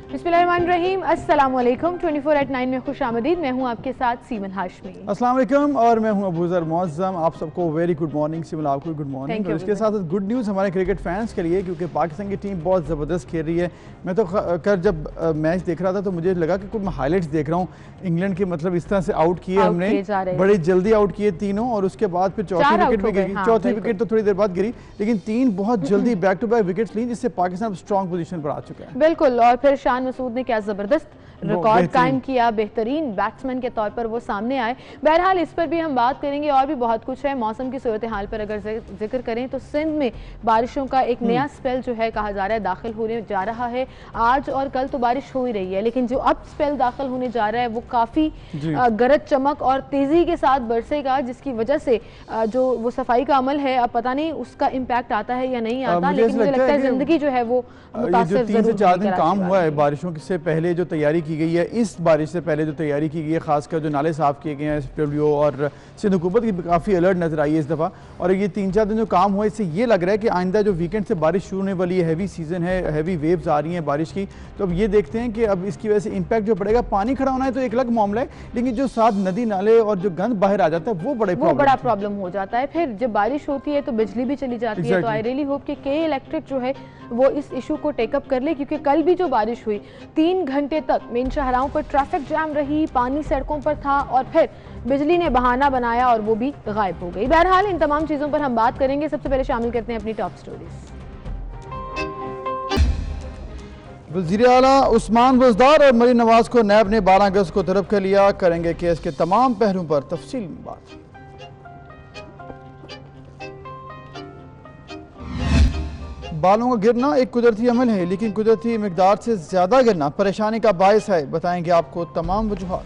बिस्मिल्लाहिर्रहमानिर्रहीम, अस्सलामुअलैकुम। 24/9 में खुश आमदीद। मैं हूँ आपके साथ सीमन हाशमी। अस्सलाम वालेकुम और मैं हूँ अबूजर मुअज़्ज़म। आप सबको वेरी गुड मॉर्निंग। सिमन आपको गुड मॉर्निंग। और इसके साथ गुड न्यूज़ हमारे क्रिकेट फैंस के लिए, क्योंकि पाकिस्तान की टीम बहुत ज़बरदस्त खेल रही है। मैं तो कर जब मैच देख रहा था तो मुझे लगा कि कुछ मैं हाईलाइट्स देख रहा हूँ इंग्लैंड के, मतलब इस तरह से आउट किए हमने, बड़ी जल्दी आउट किए तीनों, और उसके बाद फिर चौथी विकेट भी गिरी। चौथी विकेट तो थोड़ी देर बाद गिरी, लेकिन तीन बहुत जल्दी बैक टू बैक विकेट्स ली, जिससे पाकिस्तान स्ट्रॉन्ग पोजीशन पर आ चुका है। बिल्कुल। और फिर शान मसूद ने क्या जबरदस्त रिकॉर्ड कायम किया, बेहतरीन बैट्समैन के तौर पर वो सामने आए। बहरहाल इस पर भी हम बात करेंगे और भी बहुत कुछ है। मौसम की सूरत हाल पर अगर जिक्र करें तो सिंध में बारिशों का एक नया स्पेल जो है कहा जा रहा है दाखिल होने जा रहा है। आज और कल तो बारिश हो ही रही है, लेकिन जो अब स्पेल दाखिल होने जा रहा है वो काफी गरज चमक और तेजी के साथ बरसेगा, जिसकी वजह से जो वो सफाई का अमल है अब पता नहीं उसका इम्पैक्ट आता है या नहीं आता, लेकिन मुझे लगता है जिंदगी जो है वो मुतासिर 3 से 4 दिन काम हुआ है। बारिशों से पहले जो तैयारी की गई है, इस बारिश से पहले जो तैयारी की गई है, खासकर जो नाले साफ किए गए हैं, SPWO और सिंध हुकूमत की काफ़ी अलर्ट नजर आई है इस दफ़ा। और ये 3-4 दिन जो काम हुआ, इससे ये लग रहा है कि आइंदा जो वीकेंड से बारिश शुरू होने वाली है, हैवी सीजन है, हैवी वेव्स आ रही हैं बारिश की, तो अब ये देखते हैं कि अब इसकी वजह से इम्पैक्ट जो पड़ेगा। पानी खड़ा होना है तो एक अलग मामला है, लेकिन जो साथ नदी नाले और जो गंद बाहर आ जाता है वो बड़ा प्रॉब्लम हो जाता है। फिर जब बारिश होती है तो बिजली भी चली जाती है। तो आई रियली होप कि के इलेक्ट्रिक जो है वो इस इशू को टेकअप कर ले, क्योंकि कल भी जो बारिश हुई 3 घंटे तक मेन शाहराहों पर ट्रैफिक जाम रही, पानी सड़कों पर था और फिर बिजली ने बहाना बनाया और वो भी गायब हो गई। बहरहाल इन तमाम चीजों पर हम बात करेंगे। सबसे पहले शामिल करते हैं अपनी टॉप स्टोरीज। वज़ीर आला उस्मान बुज़दार और मरीम नवाज को नैब ने 12 अगस्त को तलब कर लिया। करेंगे केस के तमाम पहलुओं पर तफसील में बात। बालों का गिरना एक कुदरती अमल है, लेकिन कुदरती मिकदार से ज्यादा गिरना परेशानी का बायस है। बताएंगे आपको तमाम वजूहात।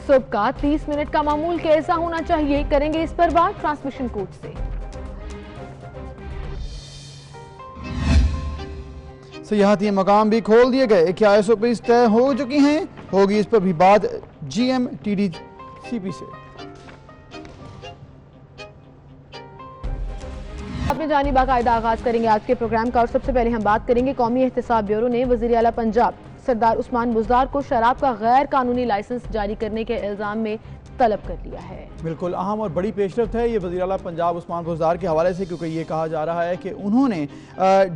सुबह का 30 मिनट का मामूल कैसा होना चाहिए, करेंगे इस पर बात ट्रांसमिशन कोच से। सियाहती मकाम भी खोल दिए गए। क्या SOPs तय हो चुकी हैं? होगी इस पर भी बात GM-TDCP से। अपने जानी बाकायदा आगाज करेंगे आज के प्रोग्राम का, और सबसे पहले हम बात करेंगे कौमी एहतसाब ब्यूरो ने वज़ीर आला पंजाब सरदार उस्मान बुज़दार को शराब का गैर कानूनी लाइसेंस जारी करने के इल्जाम में तलब कर लिया है। बिल्कुल अहम और बड़ी पेशरफ्त है ये वज़ीर आला पंजाब उस्मान बुज़दार के हवाले से, क्योंकि ये कहा जा रहा है कि उन्होंने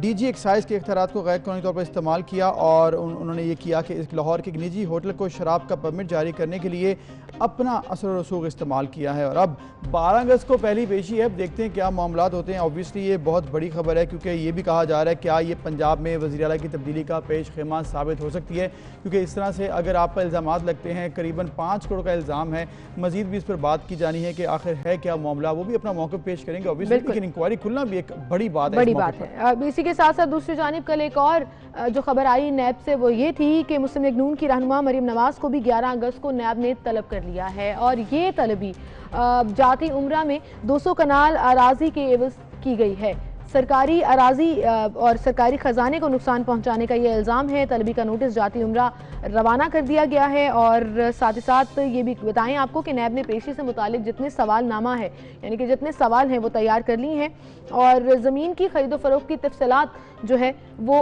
DG एक्साइज के इख्तियारात को गैर कानूनी तौर पर इस्तेमाल किया और उन्होंने ये किया कि लाहौर के एक निजी होटल को शराब का परमिट जारी करने के लिए अपना असर और रसूख इस्तेमाल किया है। और अब 12 अगस्त को पहली पेशी है। अब देखते हैं क्या मामलात होते हैं। ऑब्वियसली ये बहुत बड़ी खबर है, क्योंकि ये भी कहा जा रहा है क्या ये पंजाब में वज़ीर आला की तब्दीली का पेश खेमा साबित हो सकती है, क्योंकि इस तरह से अगर आप पर इल्ज़ामात लगते हैं, करीबन 5 करोड़ का इल्ज़ाम है, मजीद भी इस पर बात की जानी है कि आखिर है क्या मामला, वो भी अपना मौक़िफ़ पेश करेंगे ऑब्वियसली, लेकिन इंक्वायरी खुलना भी एक बड़ी बात है। अब इसी के साथ साथ दूसरी जानिब कल एक और जो खबर आई नैब से वो ये थी कि मुस्लिम लीग नून की रहनुमा मरीम नवाज को भी 11 अगस्त को नैब ने तलब कर लिया है, और ये तलबी जाती उम्रा में 200 कनाल अराजी के एवज की गई है। सरकारी अराजी और सरकारी खजाने को नुकसान पहुंचाने का ये इल्ज़ाम है। तलबी का नोटिस जाती उम्रा रवाना कर दिया गया है। और साथ ही साथ ये भी बताएं आपको कि नैब ने पेशी से मुतालिक जितने सवालनामा है, यानी कि जितने सवाल हैं वो तैयार कर ली हैं, और ज़मीन की खरीदो फरोख्त की तफसीलात जो है वो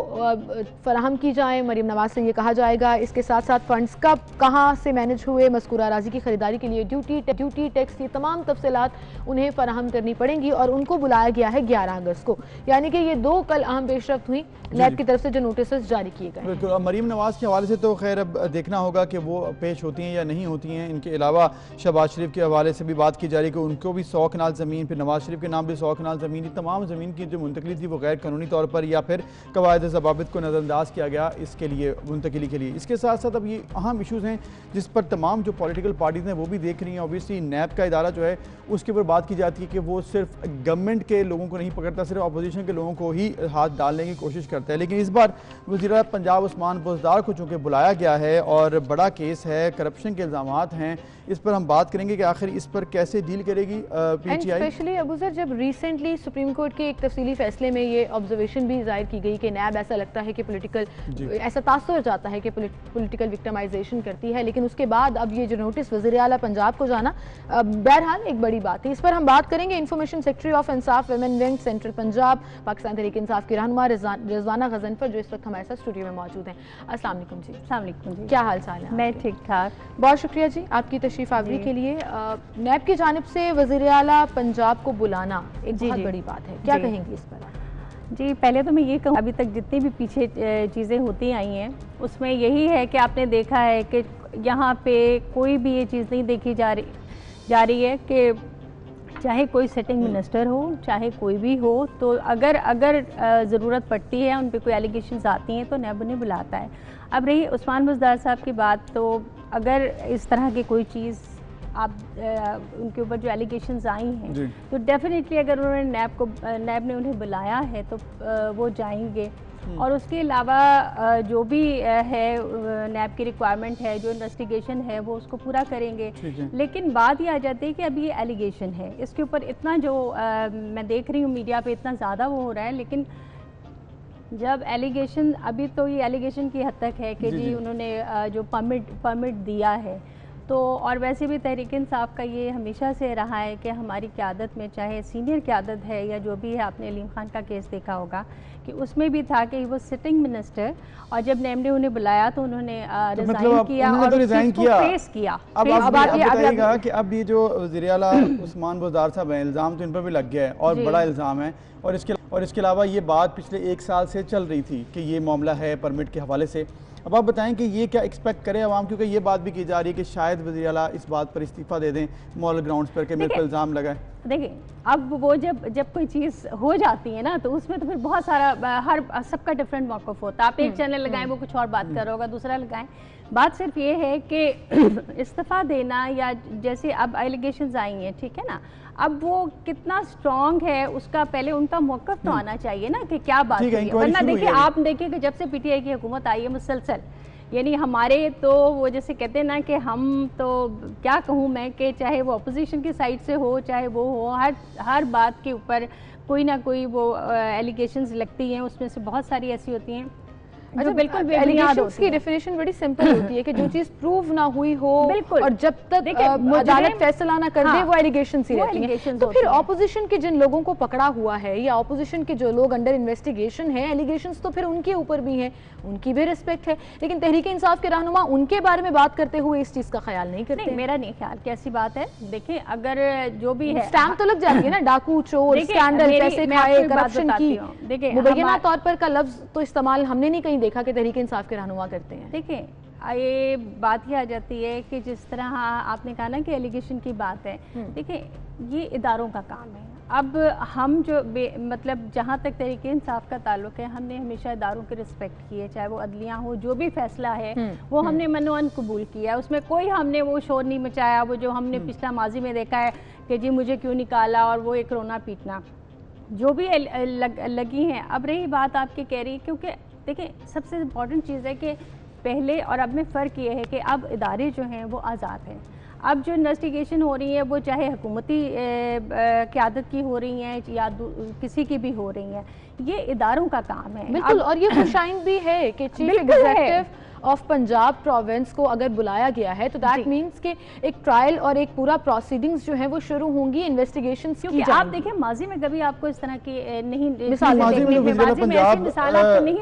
फराहम की जाए। मरीम नवाज से ये कहा जाएगा। इसके साथ साथ फंड्स कब कहाँ से मैनेज हुए, मज़कूरा अराजी की खरीदारी के लिए ड्यूटी टैक्स, ये तमाम तफसीलात उन्हें फराहम करनी पड़ेंगी, और उनको बुलाया गया है 11 अगस्त को। यानी कि ये 2 कल अहम पेशरफ्त हुई नैब की तरफ से जो नोटिस जारी किए गए। बिल्कुल। मरीम नवाज के हवाले से तो खैर अब देखना होगा कि वो पेश होती हैं या नहीं होती हैं। इनके अलावा शहबाज शरीफ के हवाले से भी बात की जा रही है कि उनको भी 100 कनाल ज़मीन, फिर नवाज शरीफ के नाम भी 100 कनाल ज़मीन, तमाम ज़मीन की जो मुंतकली थी वो गैर कानूनी तौर पर या फिर कवायद ज़वाबित को नज़रअंदाज किया गया इसके लिए मुंतकली के लिए। इसके साथ साथ अब ये अहम इशूज़ हैं जिस पर तमाम जो पॉलिटिकल पार्टीज़ हैं वो भी देख रही हैं। ऑब्वियसली नैब का इदारा जो है उसके ऊपर बात की जाती है कि वो सिर्फ गवर्नमेंट के लोगों को नहीं पकड़ता, सिर्फ अपोजिशन के लोगों को ही हाथ डालने की कोशिश करता है। लेकिन इस बार वज़ीर आला पंजाब उस्मान बुज़दार को चूँकि बुलाया गया है और बड़ा केस है, करप्शन के इल्ज़ामात हैं, इस पर हम बात करेंगे कि आखिर इस पर कैसे डील करेगी PTI। स्पेशली अबू सर, जब रिसेंटली सुप्रीम कोर्ट के एक तफसीली फैसले में ये ऑब्जर्वेशन भी जाहिर की गई कि नैब ऐसा लगता है कि पॉलिटिकल, ऐसा तासुर जाता है कि पॉलिटिकल विक्टिमाइजेशन करती है, लेकिन उसके बाद अब ये जो नोटिस वज़ीर आला पंजाब को जाना बहरहाल एक बड़ी बात है। इस पर हम बात करेंगे information secretary of Insaf women wing central Punjab Pakistan Tehreek Insaf की रहनुमा रिजवाना गजनफर, जो इस वक्त हमारे साथ स्टूडियो में मौजूद हैं। अस्सलाम वालेकुम जी। अस्सलाम वालेकुम जी, क्या हाल चाल है? मैं ठीक ठाक। बहुत शुक्रिया जी आपकी तशरीफ आवरी के लिए। नैब की जानिब से वज़ीर आला पंजाब को बुलाना एक बहुत बड़ी बात है, क्या कहेंगी इस पर? जी, पहले तो मैं ये कहूँ, अभी तक जितनी भी पीछे चीज़ें होती आई हैं उसमें यही है कि आपने देखा है कि यहाँ पे कोई भी ये चीज़ नहीं देखी जा रही है कि चाहे कोई सिटिंग मिनिस्टर हो, चाहे कोई भी हो, तो अगर ज़रूरत पड़ती है, उन पे कोई एलिगेशंस आती हैं तो नैब उन्हें बुलाता है। अब रही उस्मान बुज़दार साहब की बात, तो अगर इस तरह की कोई चीज़ आप उनके ऊपर जो एलिगेशंस आई हैं तो डेफिनेटली अगर उन्होंने नैब ने उन्हें बुलाया है तो वो जाएंगे। और उसके अलावा जो भी है नैब की रिक्वायरमेंट है, जो इन्वेस्टिगेशन है, वो उसको पूरा करेंगे। लेकिन बात ये आ जाती है कि अभी ये एलिगेशन है, इसके ऊपर इतना जो मैं देख रही हूँ मीडिया पे इतना ज़्यादा वो हो रहा है, लेकिन जब एलिगेशन, अभी तो ये एलिगेशन की हद तक है कि जी उन्होंने जो परमिट दिया है, तो और वैसे भी तहरीक इंसाफ का ये हमेशा से रहा है कि हमारी क़यादत में, चाहे सीनियर क़यादत है या जो भी है, आपने अलीम खान का केस देखा होगा कि उसमें भी था कि वो सिटिंग मिनिस्टर, और जब नैब ने उन्हें बुलाया तो उन्होंने रिज़ाइन किया और उसको फेस किया। अब बताइएगा कि अब ये जो वज़ीर आला उस्मान बुज़दार साहब हैं, इल्ज़ाम तो इन पर भी लग गया है और बड़ा इल्ज़ाम है, और इसके अलावा ये बात पिछले 1 साल से चल रही थी कि ये मामला है परमिट के हवाले से। अब आप बताएं कि ये क्या एक्सपेक्ट करें अवाम, क्योंकि ये बात भी की जा रही है कि शायद वज़ीर आला इस बात पर इस्तीफ़ा दे दें मॉरल ग्राउंड्स पर कि मेरे पर इल्ज़ाम लगाए। देखिए, अब वो जब कोई चीज़ हो जाती है ना, तो उसमें तो फिर बहुत सारा हर सबका डिफरेंट मौक़िफ़ होता है। आप एक चैनल लगाएं, वो कुछ और बात कर रहा होगा, दूसरा लगाएं। बात सिर्फ ये है कि इस्तीफ़ा देना, या जैसे अब एलिगेशंस आई हैं, ठीक है ना, अब वो कितना स्ट्रॉन्ग है उसका पहले उनका मौक़िफ़ तो आना चाहिए ना कि क्या बात है। वरना देखिए, आप देखिए कि जब से पीटीआई की हुकूमत आई है मुसलसल, यानी हमारे तो वो जैसे कहते हैं ना कि हम तो क्या कहूँ मैं, कि चाहे वो अपोजिशन की साइड से हो, चाहे वो हो, हर बात के ऊपर कोई ना कोई वो एलिगेशंस लगती हैं, उसमें से बहुत सारी ऐसी होती हैं जो बिल्कुल एलिगेशंस की डेफिनेशन बड़ी सिंपल होती है कि जो चीज प्रूव ना हुई हो, बिल्कुल, और जब तक अदालत फैसला ना कर दे वो एलिगेशंस ही रहती हैं। तो फिर ऑपोजिशन के जिन लोगों को पकड़ा हुआ है, या ऑपोजिशन के जो लोग अंडर इन्वेस्टिगेशन है, एलिगेशंस तो फिर उनके ऊपर भी हैं, उनकी भी रिस्पेक्ट है, लेकिन तहरीक इंसाफ के रहनुमा उनके बारे में बात करते हुए इस चीज का ख्याल नहीं करते। मेरा नहीं ख्याल कि ऐसी बात है। देखिए, अगर जो भी है स्टैम्प तो लग जाती है ना, डाकू, चोर, स्कैंडल, पैसे खाए, करप्शन की, देखिए मुबैना तौर पर का लफ्ज तो इस्तेमाल हमने नहीं कहीं देखा कि तहरीक इंसाफ के रहनुमा करते हैं। देखिए, ये बात ही आ जाती है कि जिस तरह आपने कहा ना कि एलिगेशन की बात है, देखिए ये इदारों का काम है। अब हम जो मतलब जहाँ तक तहरीक इंसाफ का ताल्लुक है, हमने हमेशा इदारों की रिस्पेक्ट की है, चाहे वो अदलिया हो, जो भी फैसला है वो हमने मनोअन कबूल किया, उसमें कोई हमने वो शोर नहीं मचाया, वो जो हमने पिछला माजी में देखा है कि जी मुझे क्यों निकाला, और वो एक रोना पीटना जो भी लगी हैं। अब रही बात आपकी कह रही, क्योंकि देखिए सबसे इम्पॉर्टेंट चीज़ है कि पहले और अब में फ़र्क ये है कि अब इदारे जो हैं वो आज़ाद हैं। अब जो इन्वेस्टिगेशन हो रही है वो चाहे हुकूमती क़यादत की हो रही हैं या किसी की भी हो रही हैं, ये इदारों का काम है। बिल्कुल, और ये खुशाइन भी है कि chief executive of Punjab province को अगर बुलाया गया है तो दैट मींस कि एक ट्रायल और एक पूरा प्रोसीडिंग्स जो है वो शुरू होंगी, इन्वेस्टिगेशंस की जाएंगी। आप देखें, माजी में कभी आपको इस तरह की नहीं मिसाल नहीं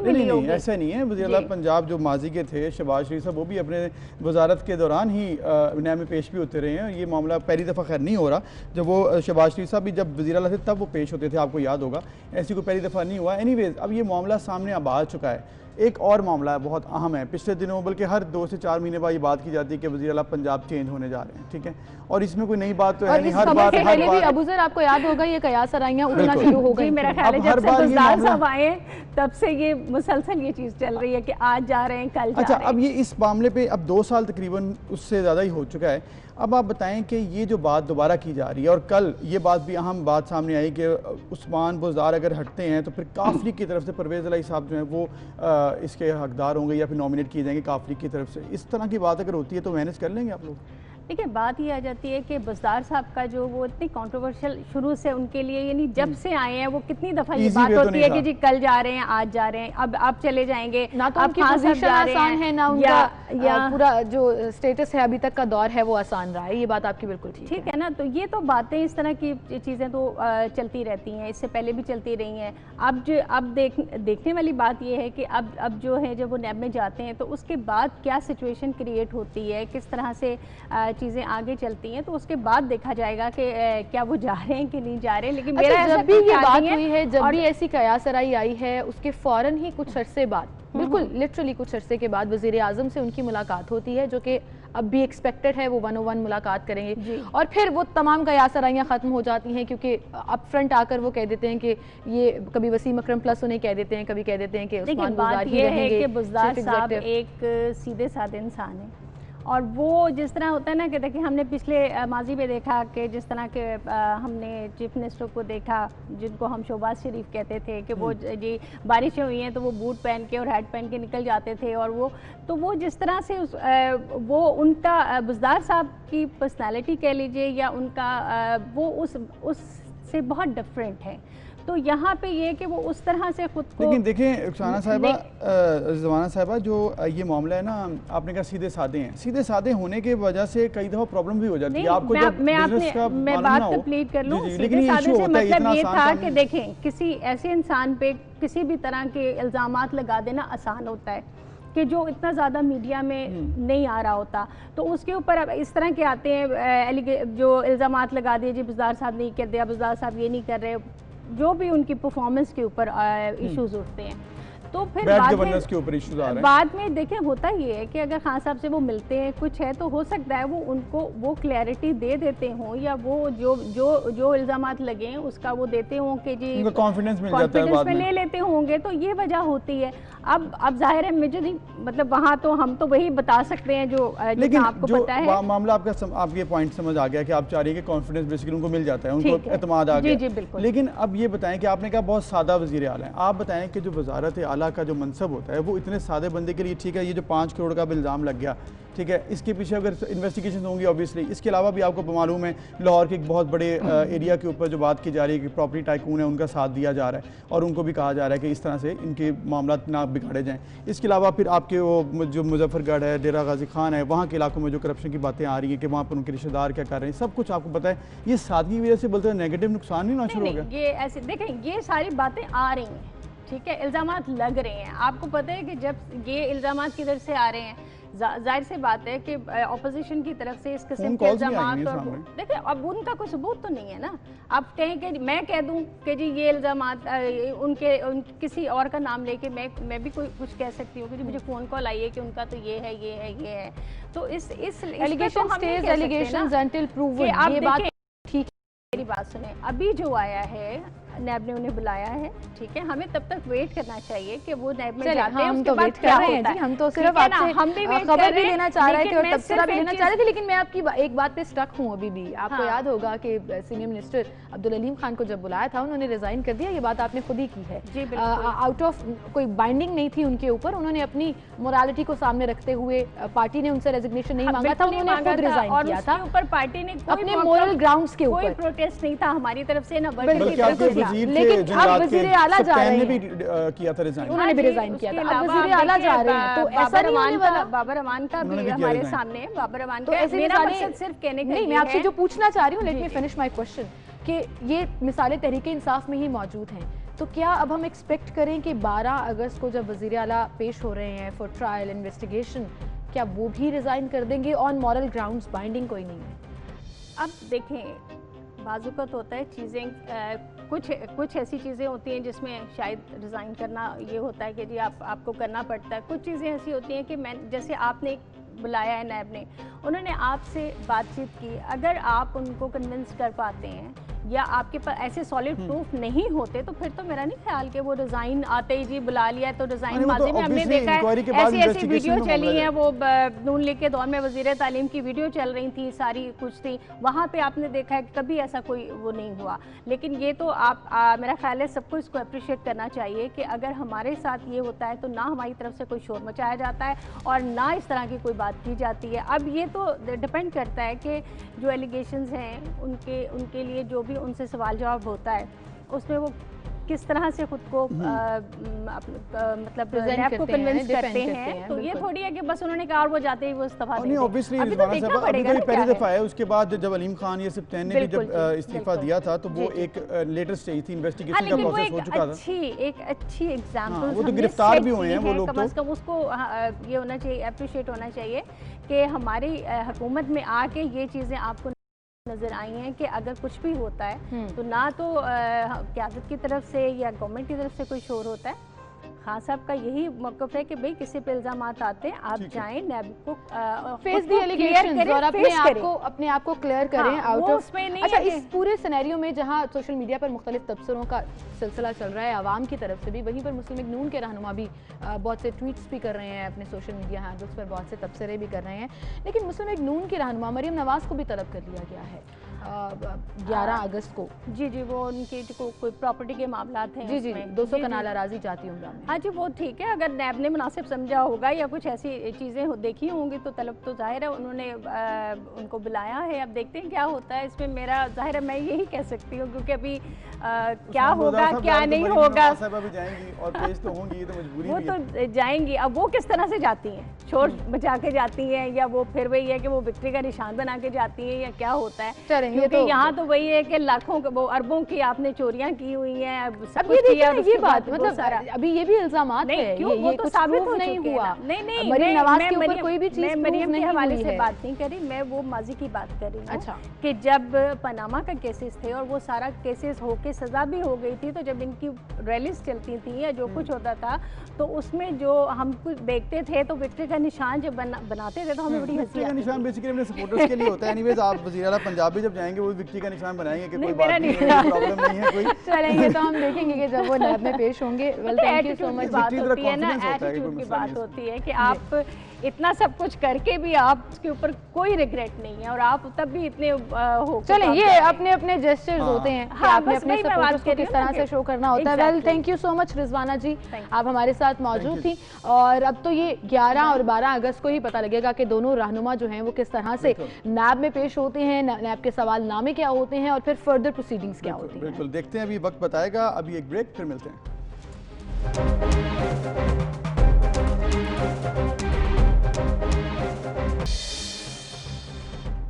मिली होगी। ऐसा नहीं है। वज़ीर आला पंजाब जो माजी के थे शहबाज शरीफ साहब, वो भी अपने वजारत के दौरान ही न्याय में पेश भी होते रहे हैं। ये मामला पहली दफ़ा खैर नहीं हो रहा, जब वो शहबाज शरीफ साहब भी जब वज़ीर आला थे तब वो पेश होते थे, आपको याद होगा, ऐसी कोई पहली दफ़ा नहीं हुआ। एनीवेज, अब ये मामला सामने अब आ चुका है। एक और मामला है बहुत अहम है, पिछले दिनों बल्कि हर 2 से 4 महीने बाद ये बात की जाती है कि वज़ीर आला पंजाब चेंज होने जा रहे हैं, ठीक है, और इसमें कोई नई बात तो है नहीं। हर बार अबूज़र आपको याद होगा ये कयास आराइयां उठना शुरू हो गई। मेरा ख्याल है जब से गुज़दार साहब आए तब से ये मुसलसल ये चीज़ चल रही है कि आज जा रहे हैं, कल जा रहे हैं। अब ये इस मामले पे अब 2 साल तकरीबन उससे ज़्यादा ही हो चुका है। अब आप बताएं कि ये जो बात दोबारा की जा रही है, और कल ये बात भी अहम बात सामने आई कि उस्मान बुज़दार अगर हटते हैं तो फिर काफली की तरफ से परवेज़ इलाही साहब जो हैं वो इसके हकदार होंगे या फिर नॉमिनेट किए जाएंगे काफली की तरफ से। इस तरह की बात अगर होती है तो मैनेज कर लेंगे आप लोग? देखिए बात ये आ जाती है कि बज़दार साहब का जो वो इतनी कंट्रोवर्शियल शुरू से उनके लिए, यानी जब से आए हैं वो कितनी दफ़ा ये बात होती है कि जी कल जा रहे हैं, आज जा रहे हैं, अब चले जाएंगे, ना तो उनकी पोजीशन आसान है, ना उनका पूरा जो स्टेटस है अभी तक का दौर है वो आसान रहा है। ये बात आपकी बिल्कुल ठीक है ना। तो ये तो बातें, इस तरह की चीज़ें तो चलती रहती हैं, इससे पहले भी चलती रही हैं। अब देखने वाली बात ये है कि अब जो है जब वो नैब में जाते हैं तो उसके बाद क्या सिचुएशन क्रिएट होती है, किस तरह से चीज़ें आगे चलती हैं, तो उसके बाद देखा जाएगा कि क्या वो जा रहे हैं कि नहीं जा रहे हैं। लेकिन मेरा जब भी ये बात हुई है, जब भी ऐसी कयासराई आई है, उसके फौरन ही कुछ अरसे बाद, बिल्कुल लिटरली कुछ अरसे के बाद वज़ीर आज़म से उनकी मुलाकात होती है, जो कि अब भी एक्सपेक्टेड है, वो 101 मुलाकात करेंगे और फिर वो तमाम कयासराइयाँ ख़त्म हो जाती हैं, क्योंकि अप फ्रंट आकर वो कह देते हैं कि ये कभी वसीम अकरम प्लस उन्हें कह देते हैं, कभी कह देते हैं कि उस्मान बुज़दार ही रहेंगे। बुज़दार साहब एक सीधे साधे इंसान है और वो जिस तरह होता है ना कि देखिए हमने पिछले माजी में देखा कि जिस तरह के हमने चीफ मिनिस्टर को देखा, जिनको हम शहबाज शरीफ कहते थे, कि वो जी बारिशें हुई हैं तो वो बूट पहन के और हैट पहन के निकल जाते थे, और वो जिस तरह से वो उनका बुज़दार साहब की पर्सनालिटी कह लीजिए या उनका वो उससे बहुत डिफरेंट है। तो यहाँ पे ये कि वो उस तरह से खुद को, लेकिन देखें रुखसाना साहिबा, ज़माना साहिबा, जो ये मामला है ना, आपने कहा सीधे साधे हैं, सीधे साधे होने की वजह से कई दफ़ा प्रॉब्लम भी हो जाती है आपको। मैं बात कंप्लीट कर लूँ। सीधे साधे से मतलब ये था कि देखें किसी ऐसे इंसान पे किसी भी तरह के इल्ज़ामात लगा देना आसान होता है कि जो इतना ज़्यादा मीडिया में नहीं आ रहा होता, तो उसके ऊपर अब इस तरह के आते हैं जो इल्ज़ामात लगा दिए, जी बुज़दार साहब नहीं कर दिया, बुज़दार साहब ये नहीं कर रहे, जो भी उनकी परफॉर्मेंस के ऊपर इश्यूज उठते हैं। तो फिर बाद में देखें होता ये है कि अगर खान साहब से वो मिलते हैं कुछ है तो हो सकता है वो उनको वो क्लैरिटी दे देते हों, या वो जो इल्ज़ामात लगे हैं उसका वो देते हों कि जी कॉन्फिडेंस मिल जाता है, बाद में ले लेते होंगे, तो ये वजह होती है। अब जाहिर है मुझे नहीं, मतलब वहाँ तो हम तो वही बता सकते हैं जो आपको पता है। मामला आपके पॉइंट समझ आ गया कि आप चाह रही है कि कॉन्फिडेंस बेसिकली उनको मिल जाता है, उनको एतमाद आ गया। लेकिन अब ये बताएं कि आपने कहा बहुत सादा वज़ीर आला है, आप बताएं कि जो वज़ारत आला का जो मनसब होता है वो इतने सादे बंदे के लिए, ठीक है ये जो 5 करोड़ का इल्ज़ाम लग गया, ठीक है, इसके पीछे अगर इन्वेस्टिगेशन होंगी ऑब्वियसली, इसके अलावा भी आपको मालूम है लाहौर के एक बहुत बड़े एरिया के ऊपर जो बात की जा रही है कि प्रॉपर्टी टाइकून है, उनका साथ दिया जा रहा है और उनको भी कहा जा रहा है कि इस तरह से इनके मामला ना बिगाड़े जाएँ। इसके अलावा फिर आपके वो जो मुजफ्फरगढ़ है, डेरा गाजी खान है, वहाँ के इलाकों में जो करप्शन की बातें आ रही हैं कि वहाँ पर उनके रिश्तेदार क्या कर रहे हैं, सब कुछ आपको पता है। ये सादगी की वजह से बोलते हैं नेगेटिव नुकसान नहीं ना शुरू हो गया? ये ऐसे देखें, ये सारी बातें आ रही हैं, ठीक है, इल्ज़ामात लग रहे हैं। आपको पता है कि जब ये इल्ज़ामात किधर से आ रहे हैं, जाहिर सी बात है कि ऑपोजिशन की तरफ से इस किस्म के इल्ज़ामात, और देखिए अब उनका कोई सबूत तो नहीं है ना। आप कहें कि मैं कह दूं कि जी ये इल्ज़ामात उनके किसी और का नाम लेके मैं भी कोई कुछ कह सकती हूँ कि जी मुझे फ़ोन कॉल आई है कि उनका तो ये है, ये है, ये है। तो इस allegation stage allegations until proven, ये बात ठीक। मेरी बात सुने, अभी जो आया है नैब ने उन्हें बुलाया है, ठीक है, हमें तब तक वेट करना चाहिए कि वो नैब में जाते हैं। हम तो वेट कर रहे हैं जी, हम तो सिर्फ आपसे खबर भी लेना चाह रहे थे और तबसरा भी लेना चाह रहे थे, लेकिन मैं आपकी एक बात पे स्टक हूँ अभी भी। आपको याद होगा कि सीनियर मिनिस्टर अब्दुल अलीम खान को जब बुलाया था उन्होंने रिजाइन कर दिया, ये बात आपने खुद ही की है। आउट ऑफ कोई बाइंडिंग नहीं थी उनके ऊपर, उन्होंने अपनी मोरालिटी को सामने रखते हुए, पार्टी ने उनसे रेजिग्नेशन नहीं मांगा था, उन्होंने खुद रिजाइन किया था ऊपर पार्टी ने अपने मोरल ग्राउंड्स के ऊपर। कोई प्रोटेस्ट नहीं था हमारी तरफ से ना, लेकिन अब वज़ीर आला जा रहे हैं, भी किया था रिजाइन, उन्होंने भी रिजाइन किया था, अब वज़ीर आला जा रहे हैं, तो ऐसा नहीं होने वाला। बाबर अमान का भी हमारे सामने, बाबर अमान तो ऐसे मेरा मकसद सिर्फ कहने का नहीं, मैं आपसे जो पूछना चाह रही हूँ, let me finish my question, कि ये मिसालें तहरीके इंसाफ में ही मौजूद हैं, तो क्या अब हम एक्सपेक्ट करें कि 12 अगस्त को जब वज़ीर आला पेश हो रहे हैं फॉर ट्रायल इन्वेस्टिगेशन, क्या वो भी रिजाइन कर देंगे ऑन मॉरल ग्राउंड्स, बाइंडिंग कोई नहीं है? अब देखें, बाजुकत होता है चीज़ें, कुछ ऐसी चीज़ें होती हैं जिसमें शायद रिज़ाइन करना ये होता है कि जी आपको करना पड़ता है। कुछ चीज़ें ऐसी होती हैं कि जैसे आपने बुलाया है नैब ने, उन्होंने आपसे बातचीत की, अगर आप उनको कन्विंस कर पाते हैं या आपके पास ऐसे सॉलिड प्रूफ नहीं होते तो फिर तो मेरा नहीं ख्याल कि वो डिज़ाइन आते ही जी बुला लिया। तो डिज़ाइन माजी में हमने देखा है ऐसी ऐसी वीडियो चली हैं, वो नून लीग के दौर में वज़ीर तालीम की वीडियो चल रही थी, सारी कुछ थी, वहाँ पे आपने देखा है कि कभी ऐसा कोई वो नहीं हुआ। लेकिन ये तो आप मेरा ख्याल है सबको इसको अप्रिशिएट करना चाहिए कि अगर हमारे साथ ये होता है तो ना हमारी तरफ से कोई शोर मचाया जाता है और ना इस तरह की कोई बात की जाती है। अब ये तो डिपेंड करता है कि जो एलिगेशंस हैं उनके लिए जो भी उनसे सवाल जवाब होता है उसमें वो किस तरह से खुद को मतलब नैब को कन्विंस करते हैं। तो ये थोड़ी है कि बस उन्होंने कहा और वो जाते ही वो इस्तीफा दे दें। ऑब्वियसली अभी पहली दफा है, उसके बाद जब अलीम खान या सिप्तैन ने भी जब इस्तीफा दिया था तो वो एक लेटर स्टेज थी, इन्वेस्टिगेशन का प्रोसेस हो चुका था। एक अच्छी एग्जांपल, वो तो गिरफ्तार भी हुए हैं वो लोग, कम से कम उसको ये होना चाहिए, अप्रिशिएट होना चाहिए कि हमारी हुकूमत में आके ये चीज़ें आपको नजर आई हैं कि अगर कुछ भी होता है तो ना तो क़यादत की तरफ से या गवर्नमेंट की तरफ से कोई शोर होता है। खान साहब का यही मौक़िफ़ है कि भाई किसी पे इल्ज़ाम आते हैं, आप जाएं नैब को फेस दी एलिगेशंस और अपने आप को क्लियर करें आउट ऑफ। अच्छा, इस पूरे सिनेरियो में जहां सोशल मीडिया पर मुख्तलिफ तबसरों का सिलसिला चल रहा है आवाम की तरफ से भी, वहीं पर मुस्लिम लीग नून के रहनुमा भी बहुत से ट्वीट्स भी कर रहे हैं, अपने सोशल मीडिया हैंडल्स पर बहुत से तबसरे भी कर रहे हैं, लेकिन मुस्लिम लीग नून के रहनुमा मरियम नवाज़ को भी तलब कर लिया गया है 11 अगस्त को। जी, वो उनकी कोई प्रॉपर्टी के मामला हैं, जी 200 कनाल अराजी जाती उम्रा में। हाँ जी, वो ठीक है, अगर नैब ने मुनासिब समझा होगा या कुछ ऐसी चीज़ें देखी होंगी तो तलब तो जाहिर है उन्होंने उनको बुलाया है। अब देखते हैं क्या होता है इसमें। मेरा जाहिर है मैं यही कह सकती हूँ क्योंकि अभी क्या होगा क्या नहीं होगा, वो तो जाएंगी। अब वो किस तरह से जाती हैं, शोर बचा के जाती हैं या वो फिर वही है कि वो विक्ट्री का निशान बना के जाती हैं या क्या होता है, क्योंकि यहाँ तो वही है कि लाखों वो अरबों की आपने चोरियां की हुई हैं। अब ये बात मतलब अभी ये भी इल्जामात है, ये तो साबित नहीं हुआ। नहीं, मरियम नवाज के ऊपर कोई भी चीज मरियम के हवाले से बात नहीं करी, मैं वो माजी की बात कर रही हूँ। अच्छा, कि जब पनामा का केसेस थे और वो सारा केसेस होके सजा भी हो गई थी, तो जब इनकी रैलीज चलती थी या जो कुछ होता था तो उसमें जो हम कुछ देखते थे तो विक्ट्री का निशान जब बनाते थे तो हमें बड़ी हंसी आती थी। निशान बेसिकली अपने सपोर्टर्स के लिए होता है। एनीवेज, आप वज़ीर आला पंजाब भी जब जाएंगे वो विक्ट्री का निशान बनाएंगे कि कोई बात नहीं है, प्रॉब्लम नहीं है कोई। चलेंगे तो हम देखेंगे कि जब वो नैब में पेश होंगे। Well, thank you so much. बात होती है ना, एटीट्यूड की बात होती है कि आप इतना सब कुछ करके भी आप उसके ऊपर कोई रिग्रेट नहीं है और आप तब भी इतने हो। चलें, ये अपने अपने जेस्चर्स होते हैं कि आपने अपने सपोर्टर्स को किस तरह से शो करना होता है। Well, thank you so much Rizwana ji, आप हमारे साथ मौजूद थी। और अब तो ये 11 और 12 अगस्त को ही पता लगेगा कि दोनों रहनुमा जो हैं वो किस तरह से नैब में पेश होते हैं, नैब के सवाल नामे क्या होते हैं और फिर फर्दर प्रोसीडिंग्स क्या होती हैं। बिल्कुल, देखते हैं, अभी वक्त बताएगा। अभी एक ब्रेक, फिर मिलते हैं।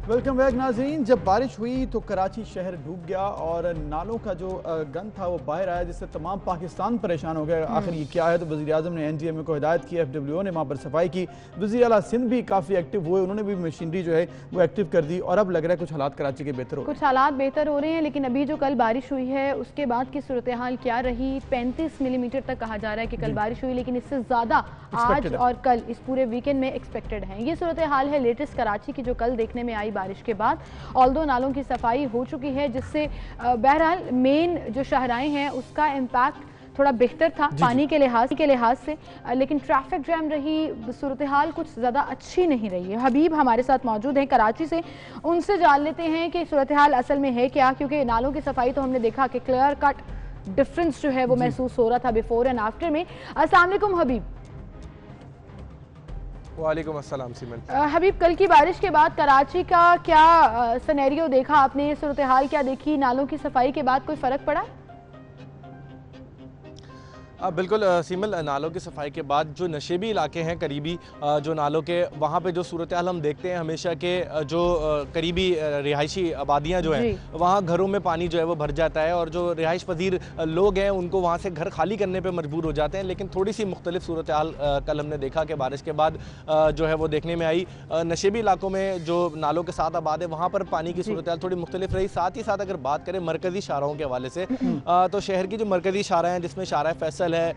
वेलकम बैक नाज़रीन। जब बारिश हुई तो कराची शहर डूब गया और नालों का जो गंद था वो बाहर आया, जिससे तमाम पाकिस्तान परेशान हो गया। आखिर ये क्या है, तो वज़ीर आज़म ने NGMA को हिदायत की, FWO ने वहाँ पर सफाई की, वज़ीर आला सिंध भी काफ़ी एक्टिव हुए, उन्होंने भी मशीनरी जो है वो एक्टिव कर दी और अब लग रहा है कुछ हालात कराची के बेहतर हो रहे हैं। कुछ हालात बेहतर हो रहे हैं, लेकिन अभी जो कल बारिश हुई है उसके बाद की सूरत हाल क्या रही। 35 मिलीमीटर तक कहा जा रहा है कि कल बारिश हुई, लेकिन इससे ज़्यादा आज और कल इस पूरे वीकेंड में एक्सपेक्टेड है। ये सूरत हाल है लेटेस्ट कराची की जो कल देखने में आई बारिश के बाद। ऑल्दो नालों की सफाई हो चुकी है, जिससे बहरहाल मेन जो शाहराएं हैं उसका इम्पैक्ट थोड़ा बेहतर था पानी के लिहाज से, लेकिन ट्रैफिक जैम रही, सूरत हाल कुछ ज़्यादा अच्छी नहीं रही है। हबीब हमारे साथ मौजूद हैं कराची से, उनसे जान लेते हैं कि सूरत हाल असल में है क्या, क्योंकि नालों की सफाई तो हमने देखा कि क्लियर कट डिफरेंस जो है वो महसूस हो रहा था बिफोर एंड आफ्टर में। अस्सलाम वालेकुम हबीब। वालेकुम अस्सलाम सिमन। हबीब, कल की बारिश के बाद कराची का क्या सिनेरियो देखा आपने, सूरत हाल क्या देखी, नालों की सफाई के बाद कोई फ़र्क पड़ा? बिल्कुल सीमल, नालों की सफाई के बाद जो नशेबी इलाके हैं करीबी जो नालों के, वहाँ पे जो सूरत हाल हम देखते हैं हमेशा के जो करीबी रिहायशी आबादियाँ जो हैं वहाँ घरों में पानी जो है वो भर जाता है और जो रिहाइश पजीर लोग हैं उनको वहाँ से घर खाली करने पे मजबूर हो जाते हैं। लेकिन थोड़ी सी मुख्तलिफ सूरत हाल कल हमने देखा कि बारिश के बाद जो है वो देखने में आई। नशेबी इलाकों में जो नालों के साथ आबाद है वहाँ पर पानी की सूरत हाल थोड़ी मुख्तलिफ रही। साथ ही साथ अगर बात करें मरकज़ी शाहराहों के हवाले से, तो शहर की जो मरकज़ी शाहरा हैं जिसमें शाहरा फैसल है,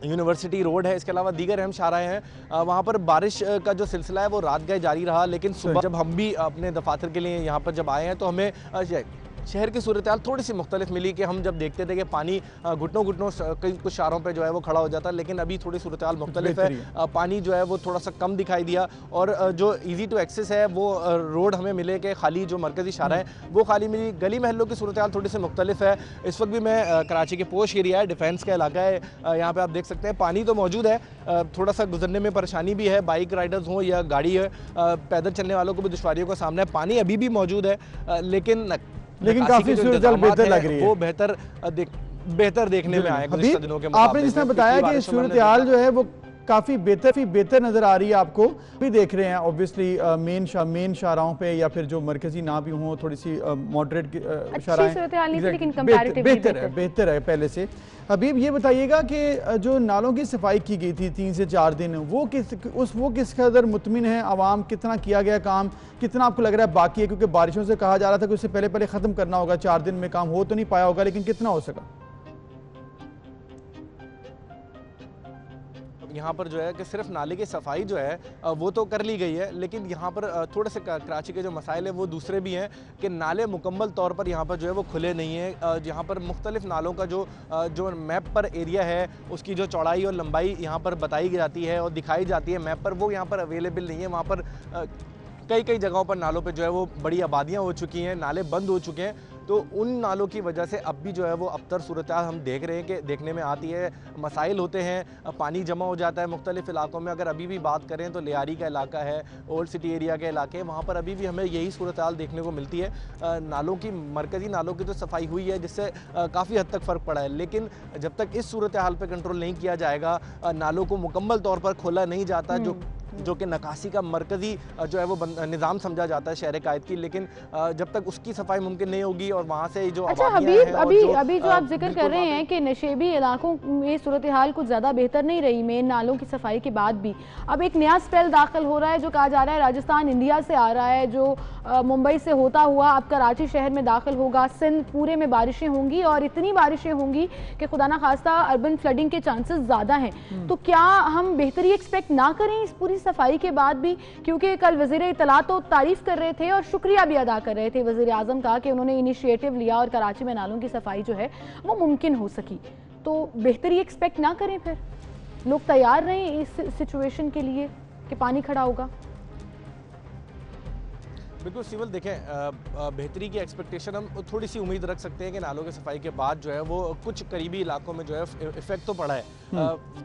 यूनिवर्सिटी रोड है, इसके अलावा दीगर अहम शाहराएँ हैं, वहाँ पर बारिश का जो सिलसिला है वो रात गए जारी रहा। लेकिन सुबह जब हम भी अपने दफातर के लिए यहाँ पर जब आए हैं तो हमें शहर की सूरत हाल थोड़ी सी मुख्तलिफ मिली कि हम जब देखते थे कि पानी घुटनों घुटनों कई कुछ शारों पे जो है वो खड़ा हो जाता, लेकिन अभी थोड़ी सूरत हाल मुख्तलिफ है। पानी जो है वो थोड़ा सा कम दिखाई दिया और जो ईजी टू एक्सेस है वो रोड हमें मिले कि खाली जो मरकजी शारा है वो खाली मिली। गली महलों की सूरत हाल थोड़ी सी मुख्तलिफ है। इस वक्त भी मैं कराची के पोश एरिया है, डिफेंस का इलाका है, यहाँ पर आप देख सकते हैं पानी तो मौजूद है, थोड़ा सा गुजरने में परेशानी भी है, बाइक राइडर्स हों या गाड़ी है, पैदल चलने वालों को भी दुश्वारियों का सामना है। पानी अभी भी मौजूद है, लेकिन काफी सूरत हाल बेहतर लग रही है, वो बेहतर देखने में आया गुज़िश्ता दिनों के मुकाबले। आपने जिसने बताया कि सूरत हाल जो है वो काफ़ी बेहतर नज़र आ रही है आपको, भी देख रहे हैं ऑब्वियसली मेन शाहराहों पे या फिर जो मरकजी ना भी हों, थोड़ी सी मॉडरेट बेहतर है पहले से। हबीब ये बताइएगा कि जो नालों की सफाई की गई थी 3 से 4 दिन, वो किस कदर मुतमिन है आवाम, कितना किया गया काम, कितना आपको लग रहा है बाकी है? क्योंकि बारिशों से कहा जा रहा था कि उससे पहले ख़त्म करना होगा, 4 दिन में काम हो तो नहीं पाया होगा, लेकिन कितना हो सका? यहाँ पर जो है कि सिर्फ नाले की सफाई जो है वो तो कर ली गई है, लेकिन यहाँ पर थोड़े से कराची के जो मसाइल है वो दूसरे भी हैं कि नाले मुकम्मल तौर पर यहाँ पर जो है वो खुले नहीं हैं। यहाँ पर मुख्तलिफ नालों का जो मैप पर एरिया है उसकी जो चौड़ाई और लंबाई यहाँ पर बताई जाती है और दिखाई जाती है मैप पर, वो यहाँ पर अवेलेबल नहीं है। वहाँ पर कई जगहों पर नालों पे जो है वो बड़ी आबादियाँ हो चुकी हैं, नाले बंद हो चुके हैं, तो उन नालों की वजह से अब भी जो है वो अबतर सूरत हाल हम देख रहे हैं कि देखने में आती है। मसाइल होते हैं, पानी जमा हो जाता है मुख्तलिफ इलाकों में। अगर अभी भी बात करें तो लियारी का इलाका है, ओल्ड सिटी एरिया के इलाके, वहाँ पर अभी भी हमें यही सूरत हाल देखने को मिलती है। नालों की मरकज़ी नालों की तो सफाई हुई है जिससे काफ़ी हद तक फ़र्क पड़ा है, लेकिन जब तक इस सूरत हाल पर कंट्रोल नहीं किया जाएगा, नालों को मुकम्मल तौर पर खोला नहीं जाता, जो कि नकासी का मरकज़ी जो है वो निज़ाम समझा जाता है शहर कायद की, लेकिन जब तक उसकी सफाई मुमकिन नहीं होगी और वहाँ से जो अभी जो आप जिक्र कर रहे हैं कि नशेबी इलाकों में सूरत हाल कुछ ज़्यादा बेहतर नहीं रही मेन नालों की सफाई के बाद भी, अब एक नया स्पेल दाखिल हो रहा है जो कहा जा रहा है राजस्थान इंडिया से आ रहा है, जो मुंबई से होता हुआ अब कराची शहर में दाखिल होगा। सिंध पूरे में बारिशें होंगी और इतनी बारिशें होंगी कि खुदा ना खास्ता अर्बन फ्लडिंग के चांसेस ज़्यादा हैं। तो क्या हम बेहतरी एक्सपेक्ट ना करें इस पूरी सफाई के बाद भी? क्योंकि कल वज़ीर इत्तला तो तारीफ कर रहे थे और शुक्रिया भी अदा कर रहे थे वज़ीर आज़म का कि उन्होंने इनिशिएटिव लिया और कराची में नालों की सफाई जो है वो मुमकिन हो सकी। तो बेहतरी एक्सपेक्ट ना करें, फिर लोग तैयार रहें इस सिचुएशन के लिए कि पानी खड़ा होगा। बिल्कुल सिविल, देखें बेहतरी की एक्सपेक्टेशन हम थोड़ी सी उम्मीद रख सकते हैं कि नालों की सफाई के बाद जो है वो कुछ करीबी इलाकों में जो है इफेक्ट तो पड़ा है,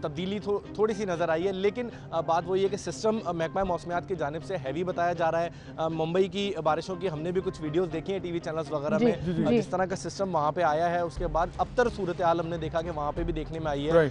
तब्दीली थोड़ी सी नज़र आई है, लेकिन बात वही है कि सिस्टम महकमा मौसमियात की जानिब से हैवी बताया जा रहा है। मुंबई की बारिशों की हमने भी कुछ वीडियोज़ देखी हैं टीवी चैनल्स वगैरह में, जिस तरह का सिस्टम वहाँ पर आया है, उसके बाद अबतर सूरत हाल हमने देखा कि वहाँ पर भी देखने में आई है।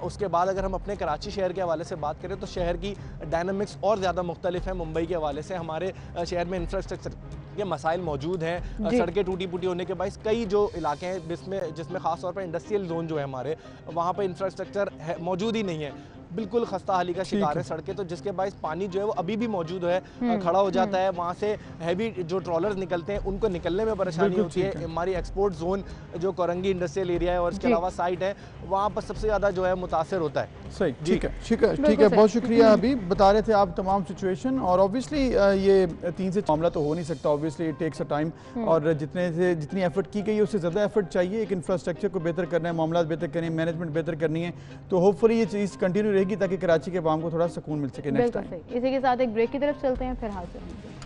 उसके बाद अगर हम अपने कराची शहर के हवाले से बात करें तो शहर की डायनामिक्स और ज़्यादा मुख्तलिफ है मुंबई के हवाले से। हमारे शहर में इंफ्रास्ट्रक्चर के मसाइल मौजूद हैं, सड़कें टूटी फूटी होने के बाद कई जो इलाके हैं जिसमें खास तौर पर इंडस्ट्रियल जोन जो है हमारे, वहाँ पर इंफ्रास्ट्रक्चर मौजूद ही नहीं है, बिल्कुल खस्ता हाली का शिकार है सड़कें, तो जिसके बाद पानी जो है वो अभी भी मौजूद है, खड़ा हो जाता है। वहाँ से हैवी जो ट्रॉलर्स निकलते हैं उनको निकलने में परेशानी होती है। हमारी एक्सपोर्ट जोन जो कोरंगी इंडस्ट्रियल एरिया है और इसके अलावा साइट है, वहाँ पर सबसे ज़्यादा जो है मुतासर होता है। सही, ठीक है, बहुत शुक्रिया। अभी बता रहे थे आप तमाम सिचुएशन, और ऑब्वियसली ये 3 से मामला तो हो नहीं सकता, obviously it takes a time, और जितनी एफर्ट की गई है उससे ज़्यादा एफर्ट चाहिए। एक इंफ्रास्ट्रक्चर को बेहतर करना है, मामला बेहतर करने, मैनेजमेंट बेहतर करनी है, तो होपफुली ये चीज़ कंटिन्यू रहेगी ताकि कराची के आवाम को थोड़ा सुकून मिल सके। नेक्स्ट टाइम इसी के साथ एक ब्रेक की तरफ चलते हैं, फिर हाजिर होंगे।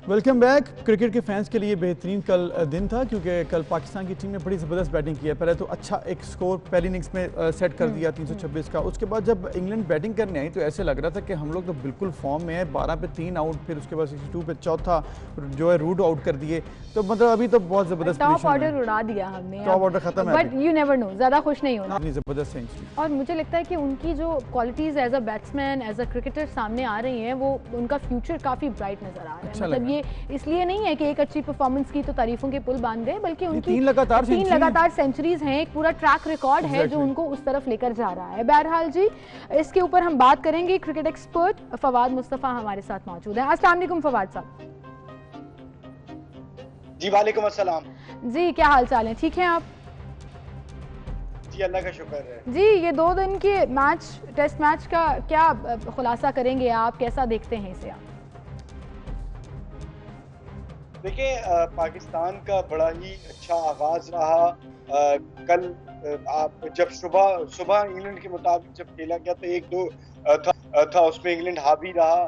Welcome back. क्रिकेट के फैंस के लिए बेहतरीन कल दिन था, क्योंकि कल पाकिस्तान की टीम ने बड़ी ज़बरदस्त बैटिंग की है। पहले तो अच्छा एक स्कोर पहली इनिंग्स में सेट कर दिया 326 का। उसके बाद जब इंग्लैंड बैटिंग करने आई तो ऐसे लग रहा था कि हम लोग तो बिल्कुल फॉर्म में है, 12 पे 3 आउट, फिर उसके बाद 62 पे चौथा जो है रूट आउट कर दिए। तो मतलब अभी तो बहुत ज़बरदस्त टॉप ऑर्डर उड़ा दिया हमने, टॉप ऑर्डर खत्म है, बट यू नेवर नो, ज़्यादा खुश नहीं होना। ज़बरदस्त सेंचुरी, और मुझे लगता है कि उनकी जो qualities as a batsman, as a cricketer सामने आ रही हैं, वो उनका फ्यूचर काफ़ी ब्राइट नज़र आ रहा है। मतलब ये इसलिए नहीं है कि एक अच्छी परफॉर्मेंस की तो तारीफों के पुल बांध गए, बल्कि उनकी 3 लगातार सेंचुरीज हैं, एक पूरा ट्रैक रिकॉर्ड है जो उनको उस तरफ लेकर जा रहा है। बहरहाल जी, इसके ऊपर हम बात करेंगे। क्रिकेट एक्सपर्ट फवाद मुस्तफ़ा हमारे साथ मौजूद हैं। अस्सलाम वालेकुम फवाद साहब। जी वालेकुम अस्सलाम। जी, क्या हाल चाल है? ठीक हैं आप? जी अल्लाह का शुक्र है। जी, ये 2 दिन के मैच, टेस्ट मैच का क्या खुलासा करेंगे आप, कैसा देखते हैं इसे आप? देखिए पाकिस्तान का बड़ा ही अच्छा आगाज रहा। कल आप जब सुबह इंग्लैंड के मुताबिक जब खेला गया तो 1-2 था उसमें इंग्लैंड हावी रहा।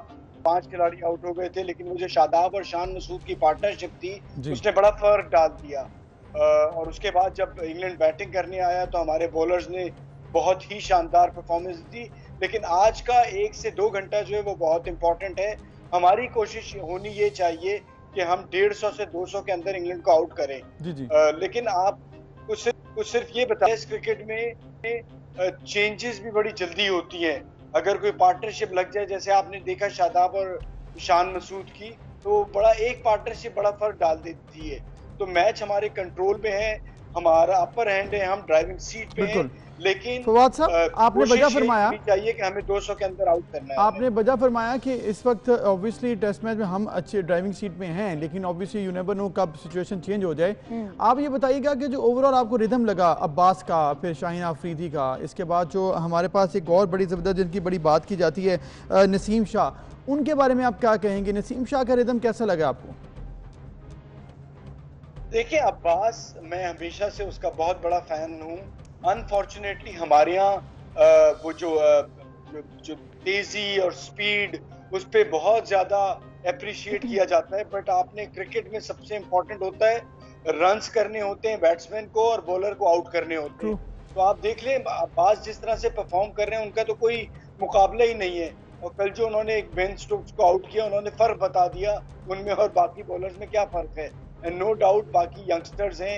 5 खिलाड़ी आउट हो गए थे, लेकिन वो जो शादाब और शान मसूद की पार्टनरशिप थी उसने बड़ा फर्क डाल दिया। और उसके बाद जब इंग्लैंड बैटिंग करने आया तो हमारे बॉलर्स ने बहुत ही शानदार परफॉर्मेंस दी। लेकिन आज का 1 से 2 घंटा जो है वो बहुत इंपॉर्टेंट है। हमारी कोशिश होनी ये चाहिए कि हम 150 से 200 के अंदर इंग्लैंड को आउट करें। लेकिन आप कुछ सिर्फ ये बताएं, इस क्रिकेट में चेंजेस भी बड़ी जल्दी होती हैं। अगर कोई पार्टनरशिप लग जाए, जैसे आपने देखा शादाब और शान मसूद की, तो एक पार्टनरशिप बड़ा फर्क डाल देती है। तो मैच हमारे कंट्रोल में है, हमारा अपर हैंड है, हम ड्राइविंग सीट पे हैं, लेकिन फवाद साहब आपने वजह फरमाया चाहिए कि हमें 200 के अंदर आउट करना है। आपने वजह फरमाया कि इस वक्त ऑब्वियसली टेस्ट मैच में हम अच्छे ड्राइविंग सीट में हैं, लेकिन ऑब्वियसली यू नेवर नो कब सिचुएशन चेंज हो जाए। आप ये बताइएगा कि जो ओवरऑल आपको रिदम लगा अब्बास का, फिर शाहीन आफरीदी का, इसके बाद जो हमारे पास एक और बड़ी ज़बरदस्त जिनकी बड़ी बात की जाती है नसीम शाह, उनके बारे में आप क्या कहेंगे? नसीम शाह का रिदम कैसा लगा आपको? देखिए अब्बास, मैं हमेशा से उसका बहुत बड़ा फैन हूँ। अनफॉर्चुनेटली हमारे यहाँ वो जो तेजी और स्पीड उस पर बहुत ज्यादा अप्रिशिएट किया जाता है, बट आपने क्रिकेट में सबसे इम्पोर्टेंट होता है रन्स करने होते हैं बैट्समैन को और बॉलर को आउट करने होते हैं। तो आप देख लें अब्बास जिस तरह से परफॉर्म कर रहे हैं उनका तो कोई मुकाबला ही नहीं है। और कल जो उन्होंने एक बेन स्टोक्स को आउट किया, उन्होंने फर्क बता दिया उनमें और बाकी बॉलर्स में क्या फर्क है। नो डाउट बाकी यंगस्टर्स हैं,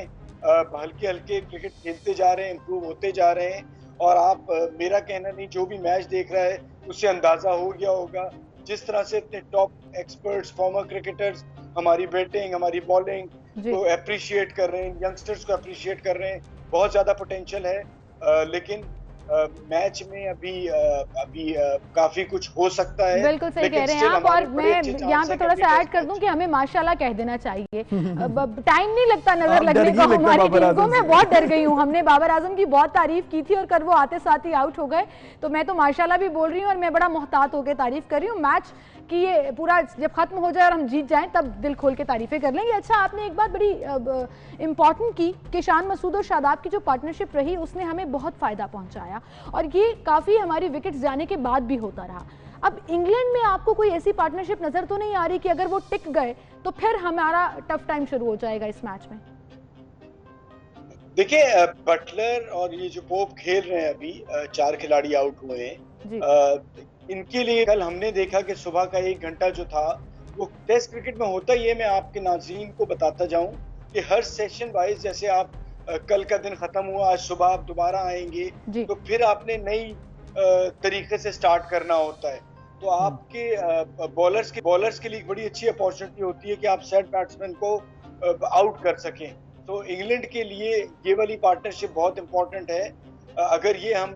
हल्के हल्के क्रिकेट खेलते जा रहे हैं, इम्प्रूव होते जा रहे हैं। और आप मेरा कहना नहीं, जो भी मैच देख रहा है उससे अंदाजा हो गया होगा जिस तरह से इतने टॉप एक्सपर्ट्स फॉर्मर क्रिकेटर्स हमारी बैटिंग हमारी बॉलिंग को अप्रिशिएट कर रहे हैं, यंगस्टर्स को अप्रिशिएट कर रहे हैं। बहुत ज्यादा पोटेंशियल है, लेकिन मैच में अभी काफी कुछ हो सकता है। बिल्कुल सही कह रहे हैं आप। और मैं यहाँ पे थोड़ा सा ऐड कर दूं कि हमें माशाल्लाह कह देना चाहिए। टाइम नहीं लगता नजर लगने को हमारी टीम को। मैं बहुत डर गई हूँ। हमने बाबर आजम की बहुत तारीफ की थी और कल वो आते साथ ही आउट हो गए, तो मैं तो माशाल्लाह भी बोल रही हूँ और मैं बड़ा मोहतात होकर तारीफ कर रही हूँ। मैच कि ये पूरा जब खत्म हो जाए और हम जीत जाएं तब दिल खोल के तारीफें कर लेंगे। अच्छा, आपने एक बात बड़ी इंपॉर्टेंट की कि शान मसूद और शादाब की जो पार्टनरशिप रही उसने हमें बहुत फायदा पहुंचाया और ये काफी हमारी विकेट्स जाने के बाद भी होता रहा। अब इंग्लैंड में आपको कोई ऐसी पार्टनरशिप नजर तो नहीं आ रही कि अगर वो टिक गए तो फिर हमारा टफ टाइम शुरू हो जाएगा इस मैच में? देखिए बटलर और ये जो पोप खेल रहे हैं अभी, 4 खिलाड़ी आउट हुए हैं। इनके लिए कल हमने देखा कि सुबह का 1 घंटा जो था वो टेस्ट क्रिकेट में होता ही है। मैं आपके नाज़रीन को बताता जाऊं कि हर सेशन वाइज, जैसे आप कल का दिन खत्म हुआ, आज सुबह आप दोबारा आएंगे तो फिर आपने नई तरीके से स्टार्ट करना होता है। तो आपके बॉलर्स के लिए बड़ी अच्छी अपॉर्चुनिटी होती है कि आप सेट बैट्समैन को आउट कर सकें। तो इंग्लैंड के लिए ये वाली पार्टनरशिप बहुत इंपॉर्टेंट है। अगर ये हम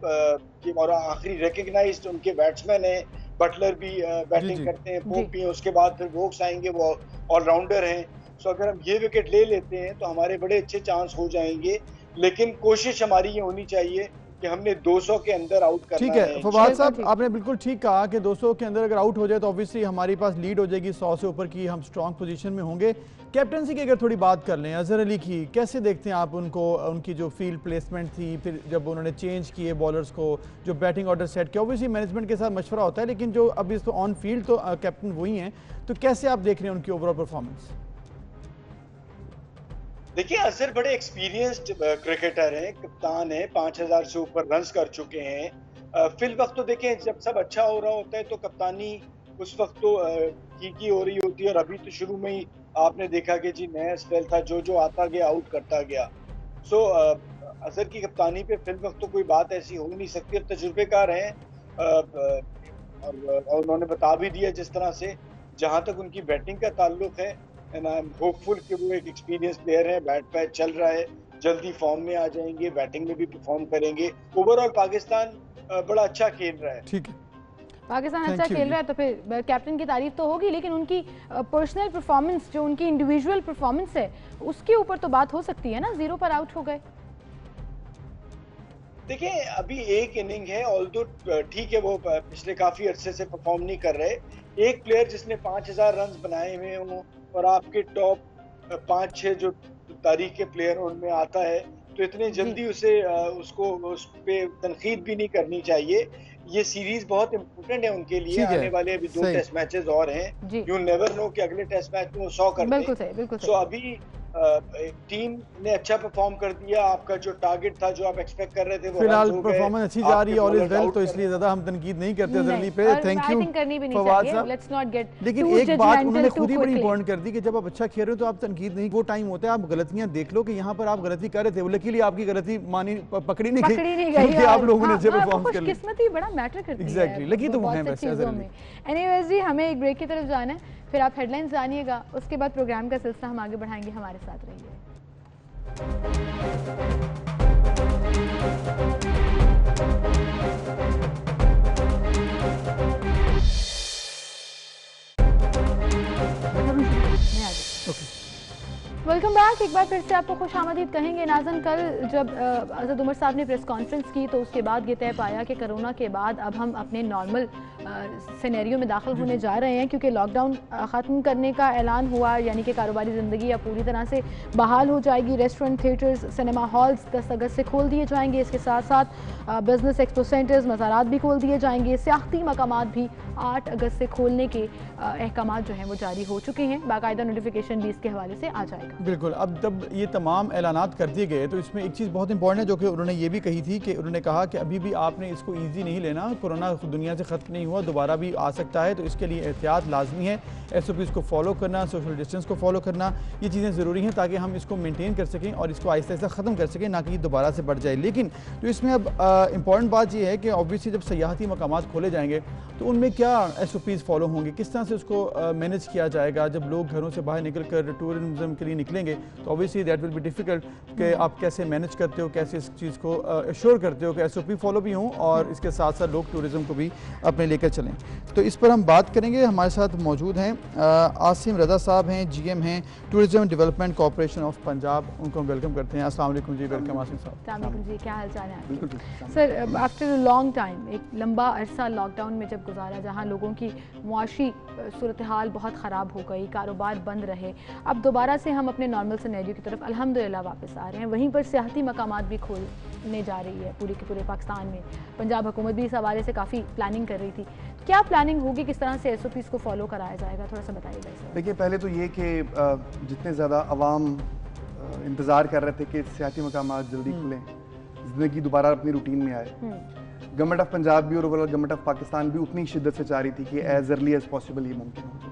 और आखिरी रिकग्नाइज्ड उनके बैट्समैन हैं, बटलर भी बैटिंग करते हैं, पोप भी, उसके बाद फिर वोक्स आएंगे, वो ऑलराउंडर हैं। सो अगर हम ये विकेट ले लेते हैं तो हमारे बड़े अच्छे चांस हो जाएंगे। लेकिन कोशिश हमारी ये होनी चाहिए कि हमने 200 के अंदर आउट करना है। ठीक है फवाद साहब, आपने बिल्कुल ठीक कहा कि 200 के अंदर अगर आउट हो जाए तो ऑब्वियसली हमारे पास लीड हो जाएगी, 100 से ऊपर की हम स्ट्रॉन्ग पोजीशन में होंगे। कैप्टनसी की अगर थोड़ी बात कर लें, अजहर अली की कैसे देखते हैं आप उनको? उनकी जो फील्ड प्लेसमेंट थी, फिर जब उन्होंने चेंज किए बॉलर्स को, जो बैटिंग ऑर्डर सेट किया, ऑब्वियसली मैनेजमेंट के साथ मशवरा होता है, लेकिन जो अभी इस ऑन फील्ड तो कैप्टन वही हैं, तो कैसे आप देख रहे हैं उनकी ओवरऑल परफॉर्मेंस? देखिए अजहर बड़े एक्सपीरियंस्ड क्रिकेटर हैं, कप्तान हैं, 5000 से ऊपर रन्स कर चुके हैं। फिल वक्त तो देखें जब सब अच्छा हो रहा होता है तो कप्तानी उस वक्त तो ठीक ही हो रही होती है। और अभी तो शुरू में ही आपने देखा कि जी नया स्पेल था, जो आता गया आउट करता गया। सो अजहर की कप्तानी पे फिल वक्त तो कोई बात ऐसी हो नहीं सकती। अब तजुर्बेकार हैं और उन्होंने बता भी दिया जिस तरह से, जहां तक उनकी बैटिंग का ताल्लुक है, एंड आई एम होपफुल कि वो एक एक्सपीरियंस प्लेयर है, बैट पैच चल रहा है, जल्दी फॉर्म में आ जाएंगे, बैटिंग में भी परफॉर्म करेंगे। ओवरऑल पाकिस्तान बड़ा अच्छा खेल रहा है। ठीक है, पाकिस्तान अच्छा खेल रहा है तो फिर कैप्टन की तारीफ तो होगी, लेकिन उनकी पर्सनल परफॉर्मेंस, जो उनकी इंडिविजुअल परफॉर्मेंस है, उसके ऊपर तो बात हो सकती है ना। 0 पर आउट हो गए। देखिए अभी एक इनिंग है, ऑल्दो ठीक है वो पिछले काफी अरसे से परफॉर्म नहीं कर रहे, एक प्लेयर जिसने 5000 रन बनाए हुए हों और आपके टॉप 5-6 जो तारीख के प्लेयर उनमें आता है, तो इतने जल्दी उसको उस पे तनकीद भी नहीं करनी चाहिए। ये सीरीज बहुत इंपॉर्टेंट है उनके लिए, आने वाले अभी 2 टेस्ट मैचेस और हैं, यू नेवर नो कि अगले टेस्ट मैच में वो 100 कर दें। बिल्कुल सो अभी टीम ने अच्छा परफॉर्म कर दिया, आपका जो टारगेट था, जो आप एक्सपेक्ट कर रहे थे, वो फिलहाल परफॉर्मेंस अच्छी जा रही है, ऑल इज वेल, तो इसलिए ज्यादा हम तनकीद नहीं करते जल्दी पे। थैंक यू फवाद साहब। लेकिन एक बात उन्होंने खुद ही बड़ी इंपॉर्टेंट कर दी कि जब आप अच्छा खेल रहे हो तो आप तनकीद नहीं, वो टाइम होता है आप गलतियां देख लो कि यहाँ पर आप गलती कर रहे थे, लकीली आपकी गलती पकड़ी नहीं गई क्योंकि आप लोगों ने अच्छे परफॉर्म कर लिया। किस्मत ही बड़ा मैटर करती है। एग्जैक्टली, लकी तो वो है वैसे। एनीवेज जी, हमें एक ब्रेक की तरफ जाना है, फिर आप हेडलाइंस जानिएगा, उसके बाद प्रोग्राम का सिलसिला हम आगे बढ़ाएंगे। हमारे साथ रहिए। Welcome back. एक बार फिर से आपको खुश आमदीद कहेंगे। नाज़न, कल जब असद उमर साहब ने प्रेस कॉन्फ्रेंस की तो उसके बाद ये तय पाया कि कोरोना के बाद अब हम अपने नॉर्मल सिनेरियो में दाखिल होने जा रहे हैं, क्योंकि लॉकडाउन ख़त्म करने का ऐलान हुआ, यानी कि कारोबारी ज़िंदगी अब पूरी तरह से बहाल हो जाएगी। रेस्टोरेंट, थिएटर्स, सिनेमा हॉल्स 10 अगस्त से खोल दिए जाएंगे। इसके साथ साथ बिजनेस एक्सपो सेंटर्स, मज़ारात भी खोल दिए जाएंगे। सियाहती मकामात भी 8 अगस्त से खोलने के अहकाम जो हैं वो जारी हो चुके हैं। बाकायदा नोटिफिकेशन भी इसके हवाले से आ जाएगा। बिल्कुल, अब जब ये तमाम ऐलानात कर दिए गए तो इसमें एक चीज़ बहुत इंपॉर्टेंट है जो कि उन्होंने ये भी कही थी कि उन्होंने कहा कि अभी भी आपने इसको ईजी नहीं लेना, कोरोना दुनिया से ख़त्म नहीं हुआ, दोबारा भी आ सकता है, तो इसके लिए एहतियात लाजमी है। SOPs को फॉलो करना, सोशल डिस्टेंस को फॉलो करना, ये चीज़ें ज़रूरी हैं ताकि हम इसको मेंटेन कर सकें और इसको आहिस्ता आहिस्ता ख़त्म कर सकें, ना कि दोबारा से बढ़ जाए। लेकिन तो इसमें अब इंपॉर्टेंट बात ये है कि ऑब्वियसली जब सयाहती मकामात खोले जाएंगे तो उनमें क्या SOPs फॉलो होंगे, किस तरह से उसको मैनेज किया जाएगा। जब लोग घरों से बाहर निकल कर टूरिज्म के लिए निकलेंगे तो obviously that will be difficult कि आप कैसे मैनेज करते हो, कैसे इस चीज़ को एश्योर करते हो कि SOP फॉलो भी हों और इसके साथ साथ लोग टूरिज़्म को भी अपने लेकर चलें। तो इस पर हम बात करेंगे। हमारे साथ मौजूद हैं आसिम रज़ा साहब, हैं GM हैं tourism development corporation of Punjab, उनको हम वेलकम करते हैं। अस्सलाम वालेकुम जी। वेलकम आसिम साहब जी, क्या हाल चाल है? बिल्कुल सर, आफ्टर लॉन्ग टाइम, एक लंबा अरसा लॉकडाउन में जब गुजारा, जहाँ लोगों की मुआशी सूरत हाल बहुत ख़राब हो गई, कारोबार बंद रहे, अब दोबारा से हम अपने नॉर्मल सिनेरियो की तरफ अल्हम्दुलिल्लाह वापस आ रहे हैं। वहीं पर सियाहती मकामात भी खोलने जा रही है पूरे के पूरे पाकिस्तान में। पंजाब हुकूमत भी इस हवाले से काफ़ी प्लानिंग कर रही थी। क्या प्लानिंग होगी, किस तरह से SOPs को फॉलो कराया जाएगा, थोड़ा सा बताइएगा। देखिए, पहले तो ये कि जितने ज़्यादा अवाम इंतज़ार कर रहे थे कि सियाहती मकामात जल्दी खुलें, ज़िंदगी दोबारा अपनी रूटीन में आए, गवर्नमेंट ऑफ पंजाब भी और ओवरऑल गवर्नमेंट ऑफ पाकिस्तान भी उतनी शिद्दत से चाह रही थी कि एज अर्ली एज पॉसिबल ये मुमकिन हो जाए।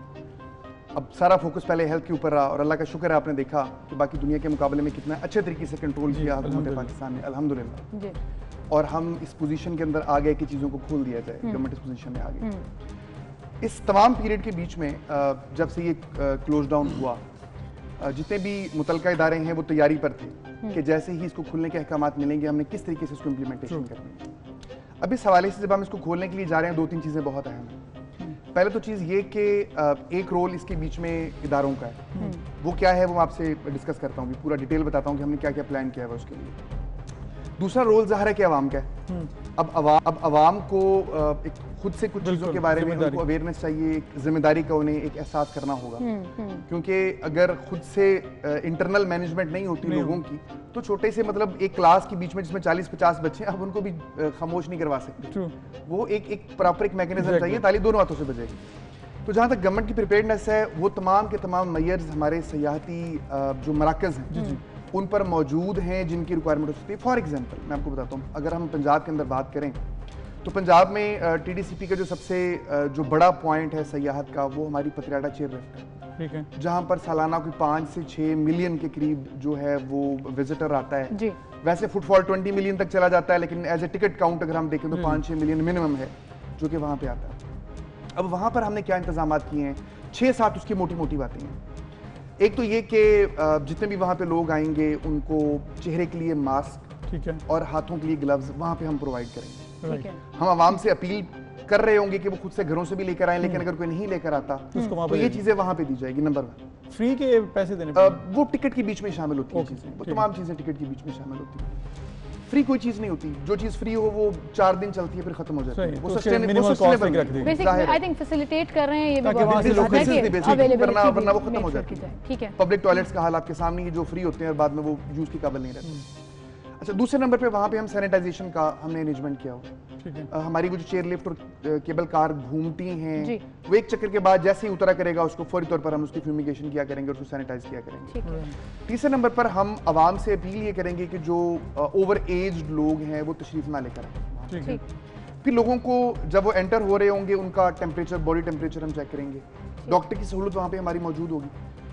अब सारा फोकस पहले हेल्थ के ऊपर रहा और अल्लाह का शुक्र है आपने देखा कि बाकी दुनिया के मुकाबले में कितना अच्छे तरीके से कंट्रोल किया हुकूमत पाकिस्तान ने, अल्हम्दुलिल्लाह। और हम इस पोजीशन के अंदर आ गए कि चीज़ों को खोल दिया जाए, गवर्नमेंट इस पोजीशन में आ गई। इस तमाम पीरियड के बीच में जब से ये क्लोज डाउन हुआ, जितने भी मुतलका इदारे हैं वो तैयारी पर थे कि जैसे ही इसको खुलने के अहकामात मिलेंगे हमने किस तरीके से इसको इम्प्लीमेंटेशन करनी है। अब इस हवाले से जब हम इसको खोलने के लिए जा रहे हैं, 2-3 चीज़ें बहुत अहम हैं। पहले तो चीज़ ये कि एक रोल इसके बीच में इदारों का है, वो क्या है वो आपसे डिस्कस करता हूँ, पूरा डिटेल बताता हूँ कि हमने क्या क्या प्लान किया है उसके लिए। दूसरा रोल ज़ाहिर है कि अवाम का है। अब अवाम को एक खुद से कुछ चीज़ों के बारे में उनको अवेयरनेस चाहिए, एक जिम्मेदारी का उन्हें एक एहसास करना होगा, क्योंकि अगर खुद से इंटरनल मैनेजमेंट नहीं होती लोगों की तो छोटे से मतलब एक क्लास के बीच में जिसमें 40-50 बच्चे, अब उनको भी खामोश नहीं करवा सकते। वो एक प्रॉपर एक मैकेनिज्म चाहिए, ताली दोनों हाथों से बजेगी। तो जहाँ तक गवर्नमेंट की प्रिपेयर्डनेस है, वो तमाम के तमाम मेयर्स हमारे सयाहती जो मराकज़ हैं उन पर मौजूद हैं जिनकी रिक्वायरमेंट हो सकती है। फॉर एग्जांपल मैं आपको बताता हूँ, अगर हम पंजाब के अंदर बात करें तो पंजाब में TDCP का जो सबसे जो बड़ा पॉइंट है सयाहत का, वो हमारी पतियाड़ा चेर रिफ्ट है, ठीक है, जहाँ पर सालाना कोई 5 से 6 मिलियन के करीब जो है वो विजिटर आता है जी। वैसे फुटफॉल 20 मिलियन तक चला जाता है, लेकिन एज ए टिकट काउंट अगर हम देखें तो 5-6 मिलियन मिनिमम है जो कि वहाँ पे आता है। अब वहाँ पर हमने क्या इंतजाम किए हैं, 6-7 उसकी मोटी मोटी बातें हैं। एक तो ये कि जितने भी वहाँ पे लोग आएंगे उनको चेहरे के लिए मास्क, ठीक है, और हाथों के लिए ग्लव्स वहाँ पे हम प्रोवाइड करेंगे। हम आवाम से अपील कर रहे होंगे कि वो खुद से घरों से भी लेकर आए, लेकिन अगर कोई नहीं लेकर आता तो ये चीजें वहाँ पे दी जाएगी। नंबर 1, फ्री के पैसे देने वो टिकट के बीच में शामिल होती है चीजें, वो तमाम चीजें टिकट के बीच में शामिल होती हैं। फ्री कोई चीज नहीं होती, जो चीज फ्री हो वो 4 दिन चलती है फिर खत्म हो जाती है, वो sustainable basically I think facilitate कर रहे हैं ये वरना वो खत्म हो जाती है। ठीक है, पब्लिक टॉयलेट्स का हाल आपके सामने ही, जो फ्री होते हैं और बाद में वो यूज की काबिल नहीं रहते। अच्छा, दूसरे नंबर पे वहाँ पे हम सैनिटाइजेशन का हमने अरेंजमेंट किया हुआ। हमारी वो जो चेयर लिफ्ट और केबल कार घूमती हैं, वो एक चक्कर के बाद जैसे ही उतरा करेगा उसको फौरी तौर पर हम उसकी फ्यूमिगेशन किया करेंगे और उसको सैनिटाइज किया करेंगे। तीसरे नंबर पर हम आवाम से अपील ये करेंगे कि जो ओवर एज्ड लोग हैं वो तशरीफ ना लेकर आए। फिर लोगों को जब वो एंटर हो रहे होंगे उनका टेम्परेचर, बॉडी टेम्परेचर हम चेक करेंगे। डॉक्टर की सहूलत वहाँ पे हमारी मौजूद होगी।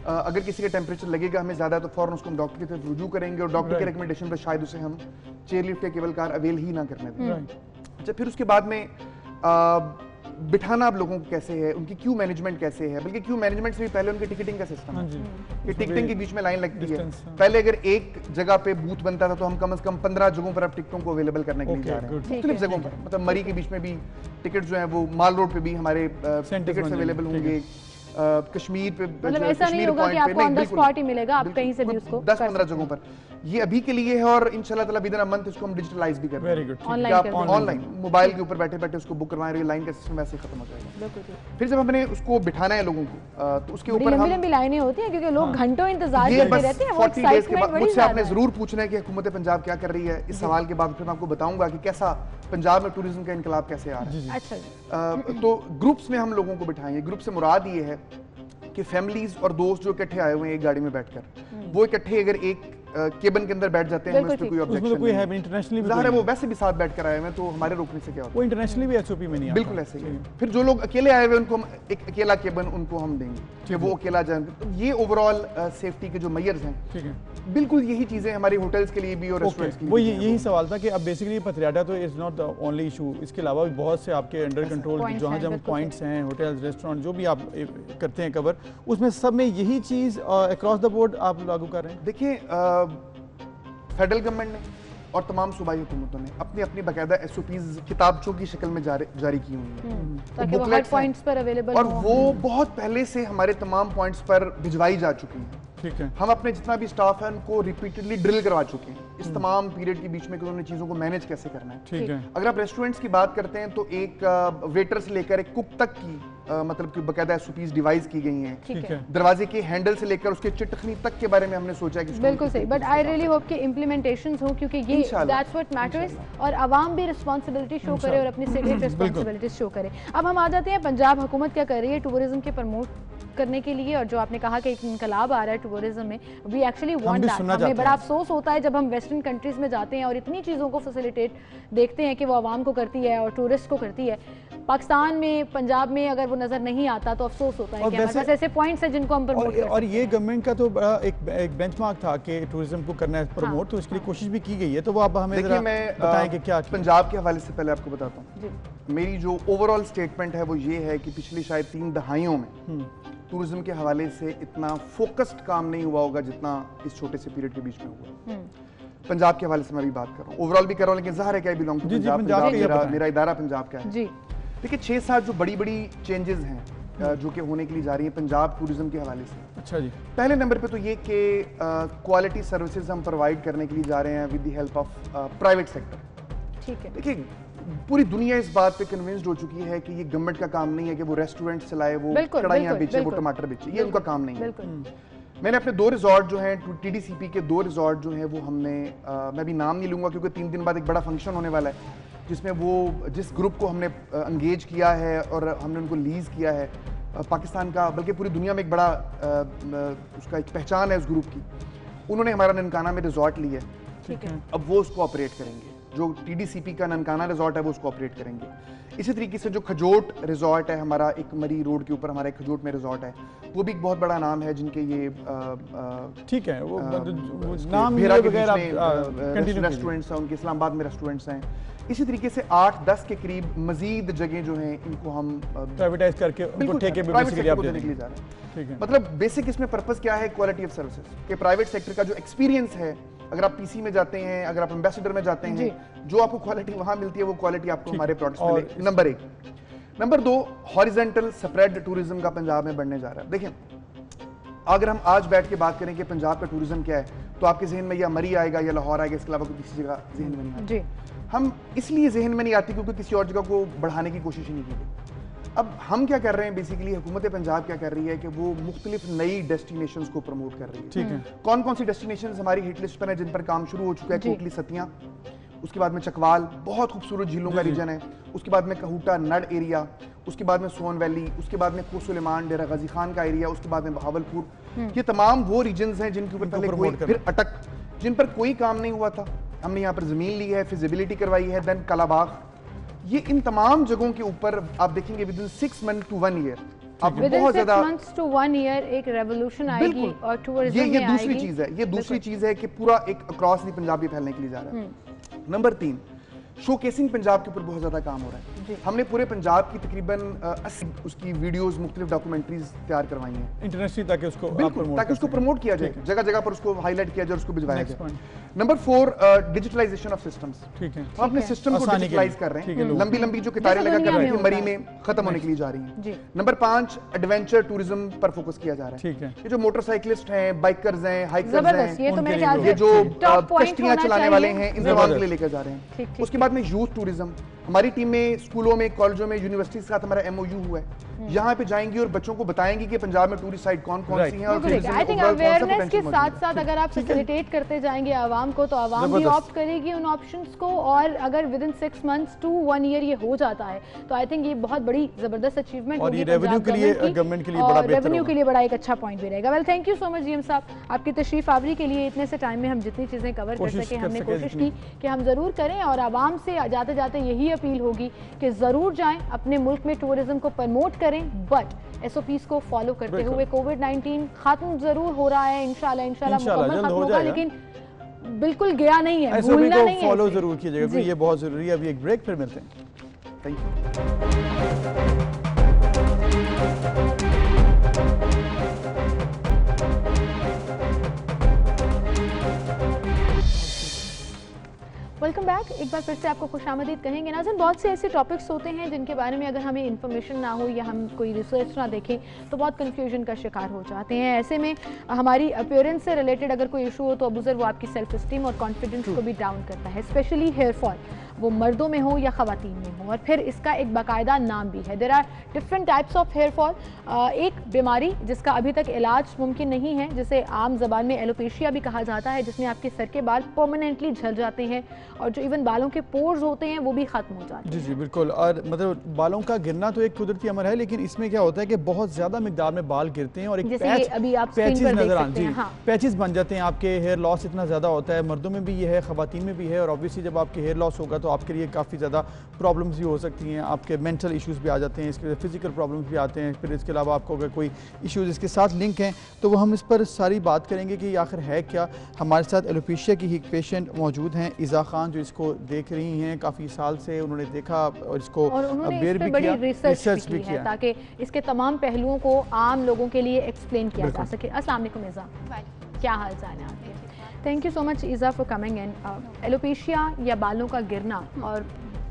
अगर किसी का टेम्परेचर लगेगा हमें ज़्यादा तो फ़ौरन उसको हम डॉक्टर की तरफ रुजू करेंगे और डॉक्टर के रिकमेंडेशन पर शायद उसे हम चेयर लिफ्ट या केबल कार अवेल ही ना करने दें। अच्छा, फिर उसके बाद में बिठाना अब लोगों को कैसे है, उनकी क्यू मैनेजमेंट कैसे है, बल्कि क्यू मैनेजमेंट से भी पहले उनके टिकटिंग का सिस्टम है कि टिकटिंग के बीच में लाइन लगती है। पहले अगर एक जगह पे बूथ बनता था तो हम कम से कम 15 जगहों पर अब टिकटों को अवेलेबल करने के लिए जा रहे हैं, मुख्तलिफ जगहों पर। मतलब मरी के बीच में भी टिकट जो है वो माल रोड पे भी हमारे टिकट्स अवेलेबल होंगे, कश्मीर पे, मतलब ऐसा नहीं होगा कि आपको ऑन द स्पॉट ही मिलेगा, आप कहीं से भी उसको 10-15 जगहों पर। ये अभी के लिए है और इंशाल्लाह ताला विदिन अ मंथ इसको हम डिजिटलाइज भी कर रहे हैं। आप ऑनलाइन मोबाइल के ऊपर बैठे बैठे उसको बुक करवा रहे हैं, लाइन का सिस्टम वैसे खत्म हो जाएगा। फिर जब हमने उसको बिठाना है लोगों को तो उसके ऊपर हम लंबी लाइनें होती हैं क्योंकि लोग घंटों इंतजार करते रहते हैं। 40 डेज के बाद मुझसे आपने जरूर पूछना है कि हुकूमत पंजाब क्या कर रही है। इस सवाल के बाद फिर मैं आपको बताऊंगा कि कैसा पंजाब में टूरिज्म का इनकलाब कैसे आ रहा है। अच्छा, तो ग्रुप्स में हम लोगों को बिठाएंगे। ग्रुप से मुराद ये है कि फैमिलीज और दोस्त जो इकट्ठे आए हुए हैं एक गाड़ी में बैठकर, वो इकट्ठे अगर एक केबन के अंदर बैठ जाते हैं, हमें कोई ऑब्जेक्शन नहीं है। इंटरनेशनली भी ज़ाहिर है वो वैसे भी साथ बैठकर आए हुए हैं तो हमारे रोकने से क्या होता है, वो इंटरनेशनली भी एसओपी में नहीं आता। बिल्कुल ऐसे ही। फिर जो लोग अकेले आए हुए उनको हम एक अकेला केबन उनको हम देंगे कि वो अकेला जाए। तो ये ओवरऑल सेफ्टी के जो मेजर्स हैं, ठीक है, बिल्कुल यही चीजें हमारी होटल्स के लिए भी और रेस्टोरेंट्स के लिए। वो यही सवाल था कि अब बेसिकली पथरियाटा तो is not the only issue, इसके अलावा भी बहुत से आपके अंडर कंट्रोल जहाँ जहाँ पॉइंट्स हैं, होटल्स, रेस्टोरेंट, जो भी आप करते हैं कवर, उसमें सब में यही चीज़ अक्रॉस द बोर्ड आप लागू कर रहे हैं। देखिए, फेडरल गवर्नमेंट ने और तमाम सूबाई हुकूमतों ने अपनी अपनी बाकायदा एसओपीज किताबचों की शक्ल में जारी की हुई हैं ताकि वो हर पॉइंट्स पर अवेलेबल और वो बहुत पहले से हमारे तमाम पॉइंट्स पर भिजवाई जा चुकी हैं। ठीक है, हम अपने जितना भी स्टाफ है उनको रिपीटेडली ड्रिल करवा चुके हैं इस तमाम पीरियड के बीच में कि उन्होंने चीज़ों को मैनेज कैसे करना है। ठीक है, अगर आप रेस्टोरेंट्स की बात करते हैं तो एक वेटर से लेकर एक कुक तक की मतलब कि बाकायदा एसओपीज डिवाइस की गई हैं। ठीक है, दरवाजे के हैंडल से लेकर उसके चिटखनी तक के बारे में हमने सोचा है कि बिल्कुल सही। बट आई रियली होप कि इम्प्लीमेंटेशंस हो क्योंकि ये दैट्स व्हाट मैटर्स और आवाम भी रिस्पांसिबिलिटी शो करे और अपनी सिविक रिस्पांसिबिलिटीज शो करे। अब हम आ जाते हैं पंजाब हुकूमत क्या कर रही है टूरिज्म के प्रमोट करने के लिए, और जो आपने कहा कि एक इनकलाब आ रहा है टूरिज्म में, वी एक्चुअली वांट दैट। हमें बड़ा अफसोस होता है जब हम वेस्टर्न कंट्रीज में जाते हैं और इतनी चीज़ों को फैसिलिटेट देखते हैं कि वो आवाम को करती है और टूरिस्ट को करती है। पाकिस्तान में, पंजाब में अगर वो नज़र नहीं आता तो अफसोस होता है कि हमारे पास ऐसे पॉइंट्स हैं जिनको हम प्रमोट और ये गवर्नमेंट का तो बड़ा एक बेंचमार्क था कि टूरिज्म को करना है प्रमोट, तो इसके लिए कोशिश भी की गई है। तो वो आप हमें बताएं कि क्या पंजाब के हवाले से पहले आपको बताता हूँ। मेरी जो ओवरऑल स्टेटमेंट है वो ये है कि पिछली शायद 3 दहाइयों में टूरिज्म के हवाले से इतना फोकस्ड काम नहीं हुआ होगा जितना इस छोटे से पीरियड के बीच में हुआ। पंजाब के हवाले से मैं भी बात कर रहा हूँ, ओवरऑल भी कर रहा हूँ, लेकिन ज़ाहिर है कि आई बिलोंग टू पंजाब, मेरा इदारा पंजाब का है जी। देखिए 6-7 जो बड़ी बड़ी चेंजेस हैं जो कि होने के लिए जा रही है पंजाब टूरिज्म के हवाले से। अच्छा जी, पहले नंबर पे तो ये कि क्वालिटी सर्विसेज हम प्रोवाइड करने के लिए जा रहे हैं with the help of private sector. ठीक है, देखिए पूरी दुनिया इस बात पे कन्विंस्ड हो चुकी है कि ये गवर्नमेंट का काम नहीं है कि वो रेस्टोरेंट चलाए, वो कढ़ाइयाँ बेचे, वो टमाटर बेचे, ये उनका काम नहीं है। मैंने अपने 2 रिजॉर्ट जो हैं टीडीसीपी के 2 रिजॉर्ट जो हैं वो हमने मैं भी नाम नहीं लूँगा क्योंकि 3 दिन बाद एक बड़ा फंक्शन होने वाला है जिसमें वो जिस ग्रुप को हमने एंगेज किया है और हमने उनको लीज किया है पाकिस्तान का, बल्कि पूरी दुनिया में एक बड़ा उसका एक पहचान है उस ग्रुप की, उन्होंने हमारा ननकाना में रिजॉर्ट लिया है। ठीक है, अब वो उसको ऑपरेट करेंगे, जो टीडीसीपी का ननकाना रिजॉर्ट है वो उसको ऑपरेट करेंगे। इसी तरीके से जो खजोट रिजॉर्ट है हमारा, एक मरी रोड के ऊपर हमारा एक खजोट में रिजॉर्ट है, वो भी एक बहुत बड़ा नाम है जिनके ये ठीक है वो नाम रेस्टोरेंट्स हैं, उनके इस्लामाबाद में रेस्टोरेंट्स हैं। इसी तरीके से 8-10 के करीब मजीद जगह जो हैं इनको हम प्राइवेटाइज करके उनको ठेके पे बेसिकली आप देने के लिए जा रहे हैं। ठीक है, मतलब बेसिक इसमें पर्पस क्या है, क्वालिटी ऑफ सर्विसेज के प्राइवेट सेक्टर का जो एक्सपीरियंस है, अगर आप पीसी में जाते हैं, अगर आप एम्बेसडर में जाते हैं, जो आपको क्वालिटी वहां मिलती है वो क्वालिटी आपको हमारे प्रोडक्ट्स में मिलेगी। Number 1। Number 2, horizontal spread tourism का पंजाब में बढ़ने जा रहा है। देखिए अगर हम आज बैठ के बात करें कि पंजाब का टूरिज्म क्या है, तो आपके जहन में या मरी आएगा या लाहौर आएगा, इसके अलावा कोई किसी जगह जहन में नहीं आता। जी। हम इसलिए जहन में नहीं आती क्योंकि किसी और जगह को बढ़ाने की कोशिश ही नहीं की गई। अब हम क्या कर रहे हैं, बेसिकली हुकूमत पंजाब क्या कर रही है कि वो मुख्तलिफ नई डेस्टिनेशंस को प्रमोट कर रही है। ठीक है। कौन कौन सी डेस्टिनेशंस हमारी हिट लिस्ट पर है जिन पर काम शुरू हो चुका है? कोटली सतियां, उसके बाद में चकवाल, बहुत खूबसूरत झीलों का रीजन है, उसके बाद में कहूटा नड एरिया, उसके बाद में सोन वैली, उसके बाद में कोसुलेमान, डेरा गाजी खान का एरिया, उसके बाद में बहावलपुर। ये तमाम वो रीजन्स हैं जिनके ऊपर पहले कोई फिर अटक, जिन पर कोई काम नहीं हुआ था, हमने यहाँ पर जमीन ली है, फिजिबिलिटी करवाई है, देन कलाबाग। ये इन तमाम जगहों के ऊपर आप देखेंगे within 6 month to 1 year आपको बहुत ज्यादा टू 1 ईयर एक रेवोल्यूशन आएगी और टूरिज्म ये दूसरी चीज है, ये दूसरी चीज है कि पूरा एक अक्रॉस दी पंजाबी फैलने के लिए जा रहा है। नंबर 3, शोकेसिंग पंजाब के ऊपर बहुत ज्यादा काम हो रहा है। हमने पूरे पंजाब की तकरीबन 80 उसकी वीडियोस, मुख्तलिफ डॉक्यूमेंटरीज तैयार करवाई हैं इंटरनेशनली, ताकि उसको प्रमोट किया जाए, जगह जगह पर उसको हाईलाइट किया जाए, उसको भिजवाया जाए। Number 4, digitalisation of systems. ठीक है, हम अपने सिस्टम को डिजिटलाइज कर रहे हैं, लंबी लंबी जो कितारें लगा कर रही हैं मरी में खत्म होने के लिए जा रही हैं। नंबर 5, एडवेंचर टूरिज्म पर फोकस किया जा रहा है। ठीक है, ये जो मोटरसाइकिलिस्ट हैं, बाइकर्स हैं, हाइकर्स हैं, ये जो कश्तियां चलाने वाले हैं, इन तमाम के लिए लेकर जा रहे हैं। उसके बाद में यूथ टूरिज्म, हमारी टीम में स्कूलों में, कॉलेजों में, यूनिवर्सिटी के साथ हमारा MOU हुआ है। यहाँ पे जाएंगी और बच्चों को बताएंगी कि पंजाब में टूरिस्ट साइट कौन कौन सी हैं और आई थिंक अवेयरनेस के साथ साथ अगर आप फैसिलिटेट करते जाएंगे आवाम को, तो आवाम भी ऑप्ट करेगी उन ऑप्शंस को। और अगर within 6 months to 1 year ये हो जाता है तो आई थिंक ये बहुत बड़ी जबरदस्त अचीवमेंट होगी रेवेन्यू के लिए, गवर्नमेंट के लिए बड़ा बेहतर, रेवेन्यू के लिए बड़ा एक अच्छा पॉइंट भी रहेगा। Well, thank you so much GM साहब, आपकी तशरीफ आवरी के लिए। इतने से टाइम में हम जितनी चीजें कवर कर सके हमने कोशिश की कि हम जरूर करें, और आवाम से जाते जाते यही अपील होगी कि जरूर जाएं, अपने मुल्क में टूरिज्म को प्रमोट करें, बट SOPs को फॉलो करते हुए। कोविड-19 खत्म जरूर हो रहा है, इंशाल्लाह मुकम्मल खत्म होगा, लेकिन बिल्कुल गया नहीं है, भूलना नहीं है, फॉलो जरूर कीजिएगा क्योंकि ये बहुत जरूरी है। अभी एक ब्रेक, फिर मिलते हैं। Thank you. Welcome back. एक बार फिर से आपको खुशामदीद कहेंगे। नाज़रीन, बहुत से ऐसे टॉपिक्स होते हैं जिनके बारे में अगर हमें इन्फॉर्मेशन ना हो या हम कोई रिसर्च ना देखें तो बहुत कन्फ्यूजन का शिकार हो जाते हैं। ऐसे में हमारी अपीयरेंस से रिलेटेड अगर कोई इशू हो तो अबूज़र वो आपकी सेल्फ इस्टीम और कॉन्फिडेंस को भी डाउन करता है, स्पेशली हेयर फॉल, वो मर्दों में हो या ख़वातीन में हो। और फिर इसका एक बाकायदा नाम भी है। There are different types of hair fall. एक बीमारी जिसका अभी तक इलाज मुमकिन नहीं है, जिसे आम ज़बान में एलोपेशिया भी कहा जाता है, जिसमें आपके सर के बाल परमानेंटली झड़ जाते हैं और जो इवन बालों के पोर्स होते हैं वो भी खत्म हो जाते हैं। जी बिल्कुल। और मतलब बालों का गिरना तो एक कुदरती अमर है, लेकिन इसमें क्या होता है कि बहुत ज्यादा मिकदार में बाल गिरते हैं और एक पैचेस नजर आते हैं, पैचेस बन जाते हैं। आपके हेयर लॉस इतना ज्यादा होता है, मर्दों में भी ये है, खवातीन में भी है। और ऑब्वियसली जब आपके हेयर लॉस होगा तो आपके लिए काफ़ी ज़्यादा प्रॉब्लम्स भी हो सकती हैं, आपके मेंटल इश्यूज़ भी आ जाते हैं, इसके फिजिकल प्रॉब्लम्स भी आते हैं। फिर इसके अलावा आपको अगर कोई इश्यूज़ इसके साथ लिंक हैं तो वो हम इस पर सारी बात करेंगे कि आखिर है क्या। हमारे साथ एलोपेशिया की एक पेशेंट मौजूद हैं, इज़ा खान, जो इसको देख रही हैं काफ़ी साल से। उन्होंने देखा और इसको बेर भी किया, रिसर्च भी किया ताकि इसके तमाम पहलुओं को आम लोगों के लिए एक्सप्लेन किया जा सके। अस्सलाम वालेकुम इज़ा, क्या हाल चाल है आपके? Thank you so much Iza for coming in. Alopecia या बालों का गिरना और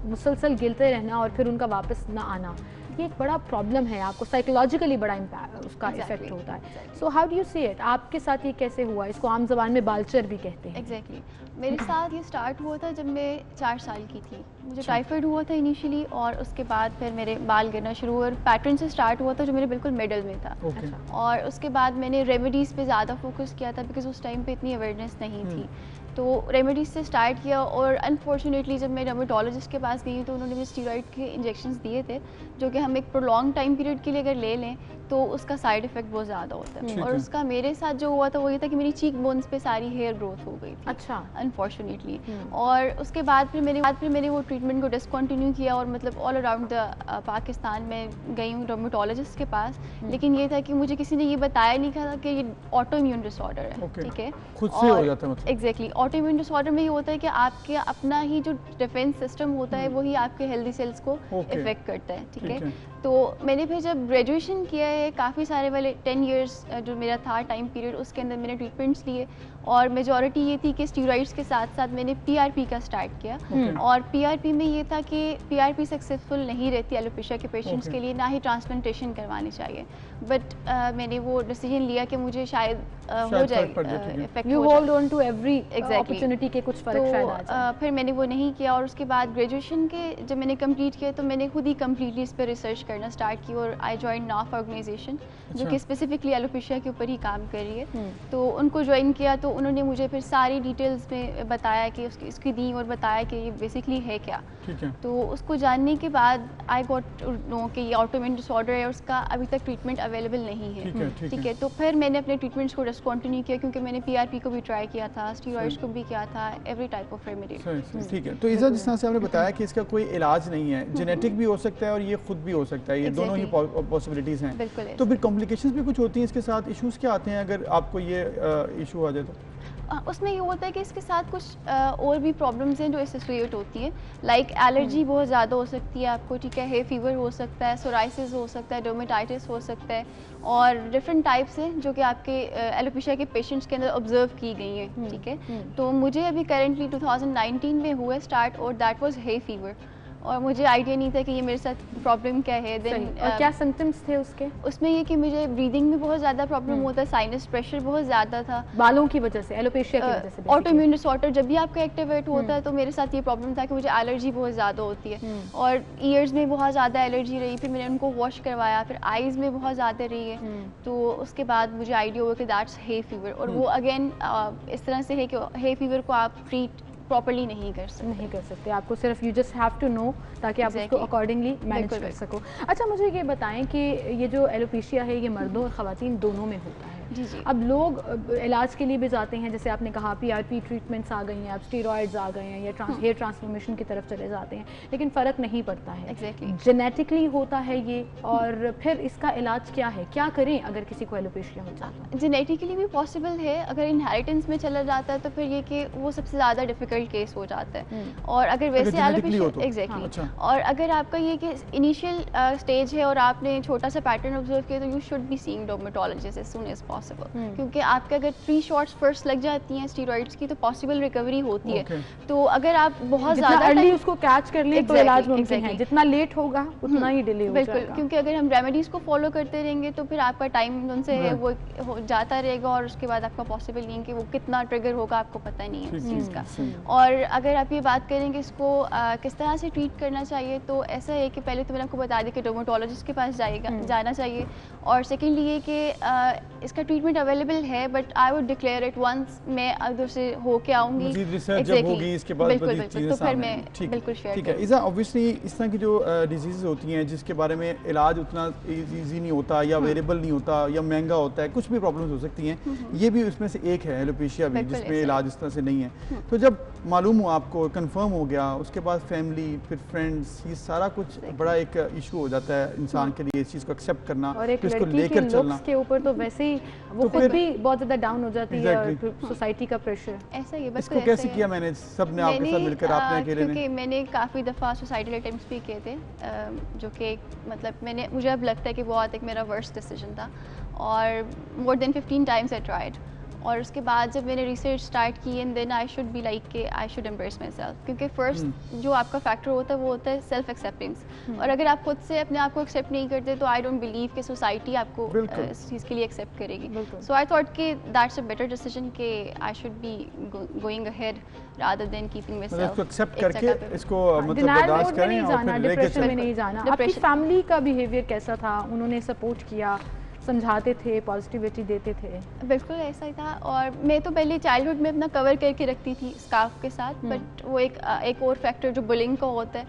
मुसलसल गिरते रहना और फिर उनका वापस ना आना, ये एक बड़ा प्रॉब्लम है, आपको साइकोलॉजिकली बड़ा इम्पैक्ट उसका इफेक्ट होता है। So how do you see it? आपके साथ ये कैसे हुआ? इसको आम जबान में बालचर भी कहते हैं। एग्जैक्टली मेरे साथ ये स्टार्ट हुआ था जब मैं 4 साल की थी। मुझे टाइफाइड हुआ था इनिशियली और उसके बाद फिर मेरे बाल गिरना शुरू हुआ। पैटर्न से स्टार्ट हुआ था जो मेरे बिल्कुल मिडल में था। और उसके बाद मैंने रेमेडीज़ पे ज़्यादा फोकस किया था बिकॉज उस टाइम पे इतनी अवेयरनेस नहीं थी, तो रेमेडीज़ से स्टार्ट किया। और अनफॉर्चुनेटली जब मैं डर्मेटोलॉजिस्ट के पास गई तो उन्होंने मुझे स्टीरॉइड के इंजेक्शंस दिए थे, जो कि हम एक प्रोलॉन्ग टाइम पीरियड के लिए अगर ले लें तो उसका साइड इफ़ेक्ट बहुत ज़्यादा होता है। और उसका मेरे साथ जो हुआ था वो ये था कि मेरी चीक बोन्स पे सारी हेयर ग्रोथ हो गई थी। अच्छा। अनफॉर्चुनेटली। और उसके बाद फिर मैंने वो ट्रीटमेंट को डिसकंटिन्यू किया और मतलब ऑल अराउंड द पाकिस्तान में गई हूँ डर्मेटोलॉजिस्ट के पास। लेकिन ये था कि मुझे किसी ने ये बताया नहीं था कि ये ऑटो इम्यून डिसऑर्डर है। ठीक है, खुद से हो जाता है मतलब। एग्जैक्टली, ऑटो इम्यून डिसऑर्डर में ये होता है कि आपके अपना ही जो डिफेंस सिस्टम होता है वही आपके हेल्दी सेल्स को इफेक्ट करता है। ठीक है, तो मैंने फिर जब ग्रेजुएशन किया है है काफ़ी सारे वाले 10 इयर्स जो मेरा था टाइम पीरियड, उसके अंदर मैंने ट्रीटमेंट्स लिए और मेजॉरिटी ये थी कि स्टीरॉइड्स के साथ साथ मैंने पीआरपी का स्टार्ट किया। और पीआरपी में ये था कि पीआरपी सक्सेसफुल नहीं रहती एलोपेशिया के पेशेंट्स के लिए, ना ही ट्रांसप्लांटेशन करवानी चाहिए। बट मैंने वो डिसीजन लिया कि मुझे शायद हो जाए, you hold on to every opportunity के कुछ फर्क शायद आ जाए। फिर मैंने वो नहीं किया और उसके बाद ग्रेजुएशन के जब मैंने कंप्लीट किया तो मैंने खुद ही कम्प्लीटली इस पर रिसर्च करना स्टार्ट की और आई जॉइन नाफ ऑर्गेनाइजेशन जो कि स्पेसिफिकली एलोपेशिया के ऊपर ही काम कर रही है। तो उनको ज्वाइन किया तो उन्होंने मुझे फिर सारी डिटेल्स में बताया कि इसकी दी और बताया कि ये बेसिकली है क्या। तो उसको जानने के बाद आई गॉट नो कि ये ऑटोइम्यून डिसऑर्डर है और उसका अभी तक ट्रीटमेंट अवेलेबल नहीं है। ठीक है, तो फिर मैंने अपने ट्रीटमेंट्स को डिसकंटिन्यू किया क्योंकि मैंने पीआरपी को भी ट्राई किया था, स्टीरॉइड्स को भी किया था, एवरी टाइप ऑफ रेमेडी। ठीक है, तो इज़ा जिस तरह से आपने बताया कि इसका कोई इलाज नहीं है, जेनेटिक भी हो सकता है और ये खुद भी हो सकता है, ये दोनों ही पॉसिबिलिटीज़ हैं। तो फिर कॉम्प्लिकेशंस भी कुछ होती हैं इसके साथ, इश्यूज़ क्या आते हैं अगर आपको ये इशू आ जाए तो? उसमें ये होता है कि इसके साथ कुछ और भी प्रॉब्लम्स हैं जो एसोसिएट होती है, लाइक एलर्जी बहुत ज़्यादा हो सकती है आपको, ठीक है, हे फीवर हो सकता है, सोराइसिस हो सकता है, डर्मेटाइटिस हो सकता है और डिफरेंट टाइप्स हैं जो कि आपके एलोपेशिया के पेशेंट्स के अंदर ऑब्जर्व की गई हैं। ठीक है, तो मुझे अभी करेंटली 2019 में हुआ स्टार्ट और दैट वाज हे फीवर और मुझे आइडिया नहीं था कि ये मेरे साथ प्रॉब्लम क्या है। देन और क्या सिम्टम्स थे उसके? उसमें ये कि मुझे ब्रीदिंग में बहुत ज़्यादा प्रॉब्लम होता है, साइनस प्रेशर बहुत ज़्यादा था बालों की वजह से, एलोपेशिया की वजह से। ऑटोइम्यून डिसऑर्डर जब भी आपका एक्टिवेट होता है तो मेरे साथ ये प्रॉब्लम था कि मुझे एलर्जी बहुत ज़्यादा होती है और ईयर्स में बहुत ज़्यादा एलर्जी रही, फिर मैंने उनको वॉश करवाया, फिर आईज़ में बहुत ज़्यादा रही है। तो उसके बाद मुझे आइडिया हुआ कि दैट्स हे फीवर और वो अगेन इस तरह से है कि हे फीवर को आप ट्रीट प्रॉपर्ली नहीं कर सकते, आपको सिर्फ you just have to know ताकि आप उसको अकॉर्डिंगली मैनेज कर सको। अच्छा, मुझे ये बताएं कि ये जो एलोपेशिया है ये मर्दों और ख़वातीन दोनों में होता है। जी। अब लोग इलाज के लिए भी जाते हैं, जैसे आपने कहा पीआरपी ट्रीटमेंट्स आ गई हैं, अब स्टीरॉइड्स आ गए हैं या हेयर ट्रांसफॉर्मेशन की तरफ चले जाते हैं, लेकिन फ़र्क नहीं पड़ता है। जेनेटिकली होता है ये और फिर इसका इलाज क्या है, क्या करें अगर किसी को एलोपेशिया हो जाता है? जेनेटिकली भी पॉसिबल है, अगर इनहेरिटेंस में चला जाता है तो फिर ये कि वो सबसे ज़्यादा डिफिकल्ट केस हो जाता है। और अगर वैसे एलोपेशिया और अगर आपका ये कि इनिशियल स्टेज है और आपने छोटा सा पैटर्न ऑब्जर्व किया तो you should be seeing dermatologist as soon as possible, क्योंकि आपके अगर 3 शॉट्स फर्स्ट लग जाती हैं स्टीरॉइड्स की तो पॉसिबल रिकवरी होती है। तो अगर आप बहुत ज़्यादा अर्ली उसको कैच कर लें तो इलाज मुमकिन है, जितना लेट होगा उतना ही डिले हो जाएगा। बिल्कुल, क्योंकि अगर हम रेमेडीज़ को फॉलो करते रहेंगे तो फिर आपका टाइम उनसे है वो जाता रहेगा और उसके बाद आपका पॉसिबल नहीं है कि वो कितना ट्रिगर होगा, आपको पता नहीं है इस चीज़ का। और अगर आप ये बात करें कि इसको किस तरह से ट्रीट करना चाहिए तो ऐसा है कि पहले तो मैंने आपको बता दी कि डर्मेटोलॉजिस्ट के पास जाना चाहिए और सेकेंडली ये कि इसका ट्रीटमेंट अवेलेबल है, but I would declare it once मैं अगर से होके आऊंगी तो फिर मैं बिल्कुल शेयर ठीक है। इज़ा ऑब्वियसली इस तरह की जो डिजीज़ होती हैं जिसके बारे में इलाज उतना ईजी नहीं होता या अवेलेबल नहीं होता या महंगा होता है, कुछ भी प्रॉब्लम्स हो सकती हैं, ये भी उसमें से एक है एलोपेशिया भी, जिसमें इलाज इस तरह से नहीं है। तो जब मालूम हुआ आपको, कंफर्म हो गया, उसके बाद फैमिली फिर फ्रेंड्स, ये सारा कुछ बड़ा एक इशू हो जाता है इंसान के लिए, इस चीज़ को एक्सेप्ट करना और एक इसको लेकर चलना के ऊपर तो वैसे ही वो खुद भी बहुत ज़्यादा डाउन हो जाती है और सोसाइटी का प्रेशर ऐसा ही है। इसको कैसे किया मैनेज? सबने आपके साथ मिलकर, आपने अकेले ने? क्योंकि मैंने काफ़ी दफ़ा सुसाइडल अटेम्प्ट्स भी किए थे, जो कि मतलब मुझे अब लगता है कि बहुत एक मेरा वर्स्ट डिसीजन था और more than 15 times I tried. और उसके बाद जब मैंने रिसर्च स्टार्ट की and then I should be like कि I should embrace my self, क्योंकि फर्स्ट जो आपका फैक्टर होता है वो होता है सेल्फ एक्सेप्टेंस। और अगर आप खुद से अपने आप को एक्सेप्ट नहीं करते तो आई डोंट बिलीव कि सोसाइटी आपको इस चीज़ के लिए एक्सेप्ट करेगी। सो आई थॉट कि दैट्स अ बेटर डिसीजन कि I should be going ahead rather than keeping myself. Accept करके इसको मतलब बर्दाश्त करें और फिर डिप्रेशन में नहीं जाना। आपकी फैमिली का बिहेवियर कैसा था? उन्होंने सपोर्ट किया, समझाते थे, पॉजिटिविटी देते थे? बिल्कुल ऐसा ही था। और मैं तो पहले चाइल्डहुड में अपना कवर करके रखती थी स्कार्फ के साथ, बट वो एक और फैक्टर जो बुलिंग का होता है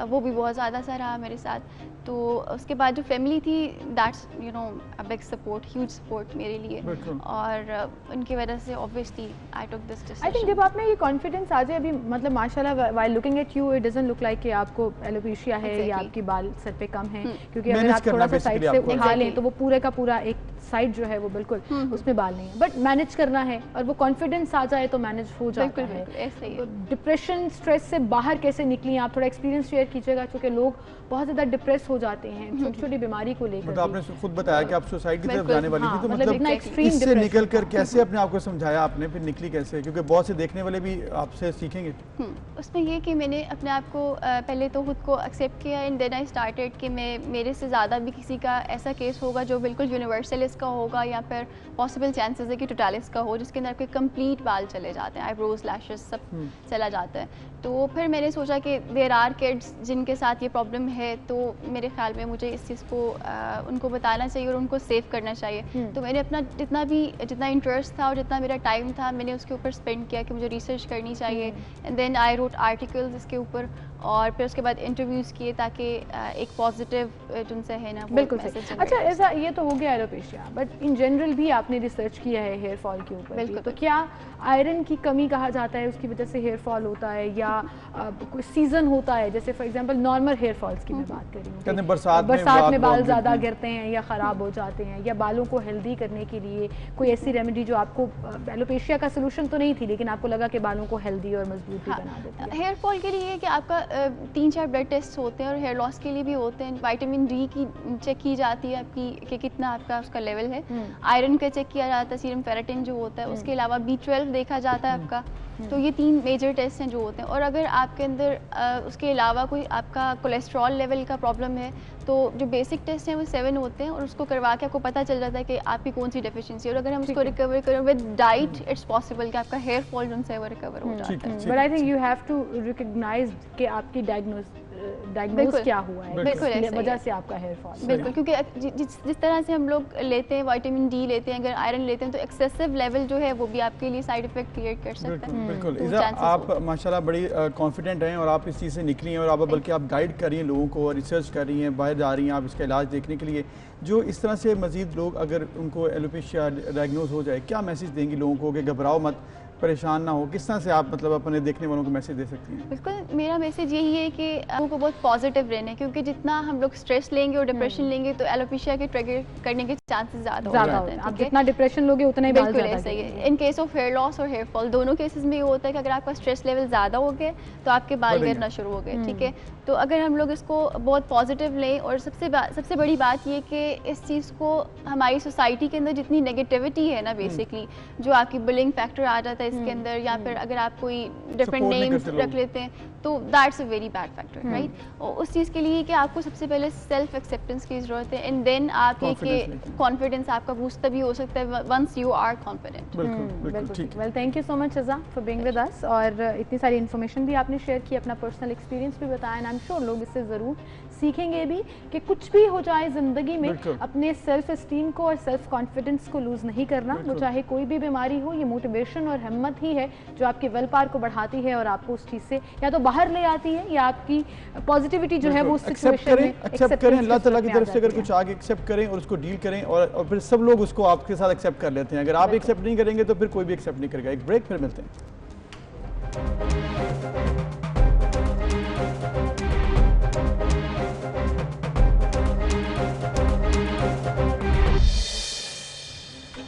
वो भी बहुत ज़्यादा सा रहा मेरे साथ। तो उसके बाद जो फैमिली थी that's you know a big support, huge support मेरे लिए, और उनकी वजह से obviously I took this decision. I think जब आप में ये कॉन्फिडेंस आ जाए, अभी मतलब माशाल्लाह while looking at you it doesn't look like कि आपको एलोपेशिया है या आपकी बाल सर पे कम है, क्योंकि अगर आप थोड़ा सा साइड से उठा लें तो वो पूरे का पूरा एक साइड जो है वो बिल्कुल उसमें बाल नहीं है, बट मैनेज करना है और वो कॉन्फिडेंस आ जाए तो मैनेज हो जाता है। ऐसे ही है। डिप्रेशन स्ट्रेस से बाहर कैसे निकली, आप थोड़ा एक्सपीरियंस शेयर कीजिएगा, क्योंकि लोग बहुत ज़्यादा डिप्रेस हो जाते हैं छोटी छोटी बीमारी को लेकर। मतलब आपने खुद बताया कि आप सुसाइड की तरफ जाने वाली थी, तो मतलब इतना एक्सट्रीम इससे निकल कर कैसे अपने आप को समझाया आपने, फिर निकली कैसे, क्योंकि बहुत से देखने वाले भी आपसे सीखेंगे। उसमें ये कि मैंने अपने आप को पहले तो खुद को एक्सेप्ट किया एंड देन आई स्टार्टेड कि मैं मेरे से ज़्यादा भी किसी का ऐसा केस होगा जो बिल्कुल यूनिवर्सलिस्ट का होगा या फिर पॉसिबल चांसेस है कि टोटालिस का हो, जिसके अंदर आपके कंप्लीट बाल चले जाते हैं, आईब्रोज लैशेस सब चला जाता है। तो फिर मैंने सोचा कि देयर आर किड्स जिनके साथ ये प्रॉब्लम है, तो मेरे ख्याल में मुझे इस चीज़ को उनको बताना चाहिए और उनको सेव करना चाहिए। तो मैंने अपना जितना इंटरेस्ट था और जितना मेरा टाइम था मैंने उसके ऊपर स्पेंड किया कि मुझे रिसर्च करनी चाहिए and then I wrote articles इसके ऊपर और फिर उसके बाद इंटरव्यूज़ किए ताकि एक पॉजिटिव जिनसे है ना बिल्कुल सही। अच्छा, ऐसा ये तो हो गया एलोपेशिया, बट इन जनरल भी आपने रिसर्च किया है हेयर फॉल के ऊपर भी, तो क्या आयरन की कमी कहा जाता है उसकी वजह से हेयर फॉल होता है या कोई सीजन होता है, जैसे for example normal hair falls की मैं बात कर रही हूँ, बरसात में बाल ज़्यादा गिरते हैं या ख़राब हो जाते हैं, या बालों को हेल्दी करने के लिए कोई ऐसी रेमेडी जो आपको एलोपेशिया का सोल्यूशन तो नहीं थी लेकिन आपको लगा कि बालों को हेल्दी और मजबूत भी बना देती है? हेयर फॉल के लिए कि आपका 3-4 ब्लड टेस्ट होते हैं और हेयर लॉस के लिए भी होते हैं। विटामिन डी की चेक की जाती है आपकी कि कितना आपका उसका लेवल है, आयरन का चेक किया जाता है, सीरम फेरेटिन जो होता है, उसके अलावा B12 देखा जाता है आपका। तो ये 3 मेजर टेस्ट हैं जो होते हैं। और अगर आपके अंदर उसके अलावा कोई आपका कोलेस्ट्रॉल लेवल का प्रॉब्लम है तो जो बेसिक टेस्ट हैं वो 7 होते हैं और उसको करवा के आपको पता चल जाता है कि आपकी कौन सी डेफिशिएंसी है, और अगर हम उसको रिकवर करें विद डाइट इट्स पॉसिबल कि आपका हेयर फॉल जो है वो रिकवर हो जाता है। But I think you have to recognise कि आपकी डायग्नोज क्या हुआ है, बिल्कुल वजह से आपका हेयर फॉल। बिल्कुल, क्योंकि जिस तरह से हम लोग लेते हैं विटामिन डी लेते हैं, अगर आयरन लेते हैं तो एक्सेसिव लेवल जो है वो भी आपके लिए साइड इफेक्ट क्रिएट कर सकता है। बिल्कुल, आप माशाल्लाह बड़ी कॉन्फिडेंट हैं और आप इस चीज़ से निकली हैं और आप बल्कि आप गाइड कर रही हैं लोगों को और रिसर्च कर रही हैं, बाहर जा रही हैं आप इसका इलाज देखने के लिए। जो इस तरह से मज़ीद लोग अगर उनको एलोपेशिया डायग्नोज हो जाए, क्या मैसेज देंगी लोगों को कि घबराओ मत, परेशान ना हो? किस तरह से आप मतलब अपने देखने वालों को मैसेज दे सकती हैं? बिल्कुल, मेरा मैसेज यही है कि लोगों को बहुत पॉजिटिव रहना है, क्योंकि जितना हम लोग स्ट्रेस लेंगे और डिप्रेशन लेंगे तो एलोपेशिया के ट्रिगर करने के चांसेस ज़्यादा हो जाते हैं। आप जितना डिप्रेशन लोगे उतना ही बाल बिल्कुल ऐसा ही है। In case of hair loss और हेयर फॉल दोनों केसेस में ये होता है कि अगर आपका स्ट्रेस लेवल ज़्यादा हो गया तो आपके बाल गिरना शुरू हो गए। ठीक है, तो अगर हम लोग इसको बहुत पॉजिटिव लें और सबसे बड़ी बात ये कि इस चीज़ को हमारी सोसाइटी के अंदर जितनी नेगेटिविटी है ना, बेसिकली जो आपकी बुलिंग फैक्टर आ जाता है इसके अंदर, या फिर अगर आप कोई डिफरेंट नेम्स रख लेते हैं तो that's a very bad factor, right. और उस चीज़ के लिए कि आपको सबसे पहले सेल्फ एक्सेप्टेंस की ज़रूरत है एंड देन आप ये कि कॉन्फिडेंस आपका बूस्ट तभी हो सकता है वंस यू आर कॉन्फिडेंट। बिल्कुल। Well, thank you so much Raza for being with us, और इतनी सारी इन्फॉर्मेशन भी आपने शेयर की, अपना पर्सनल एक्सपीरियंस भी बताया, एंड आई एम श्योर लोग इससे ज़रूर सीखेंगे भी कि कुछ भी हो जाए ज़िंदगी में अपने सेल्फ एस्टीम को और सेल्फ कॉन्फिडेंस को लूज़ नहीं करना। वो चाहे कोई भी बीमारी हो, ये मोटिवेशन और हिम्मत ही है जो आपके वेल पावर को बढ़ाती है और आपको उस चीज़ से या तो बाहर ले आती है या आपकी पॉजिटिविटी जो है वो सिचुएशन में एक्सेप्ट करें। अल्लाह ताला की तरफ से अगर कुछ आगे एक्सेप्ट करें और उसको डील करें और फिर सब लोग उसको आपके साथ एक्सेप्ट कर लेते हैं। अगर आप एक्सेप्ट नहीं करेंगे तो फिर कोई भी एक्सेप्ट नहीं करेगा। एक ब्रेक, फिर मिलते हैं।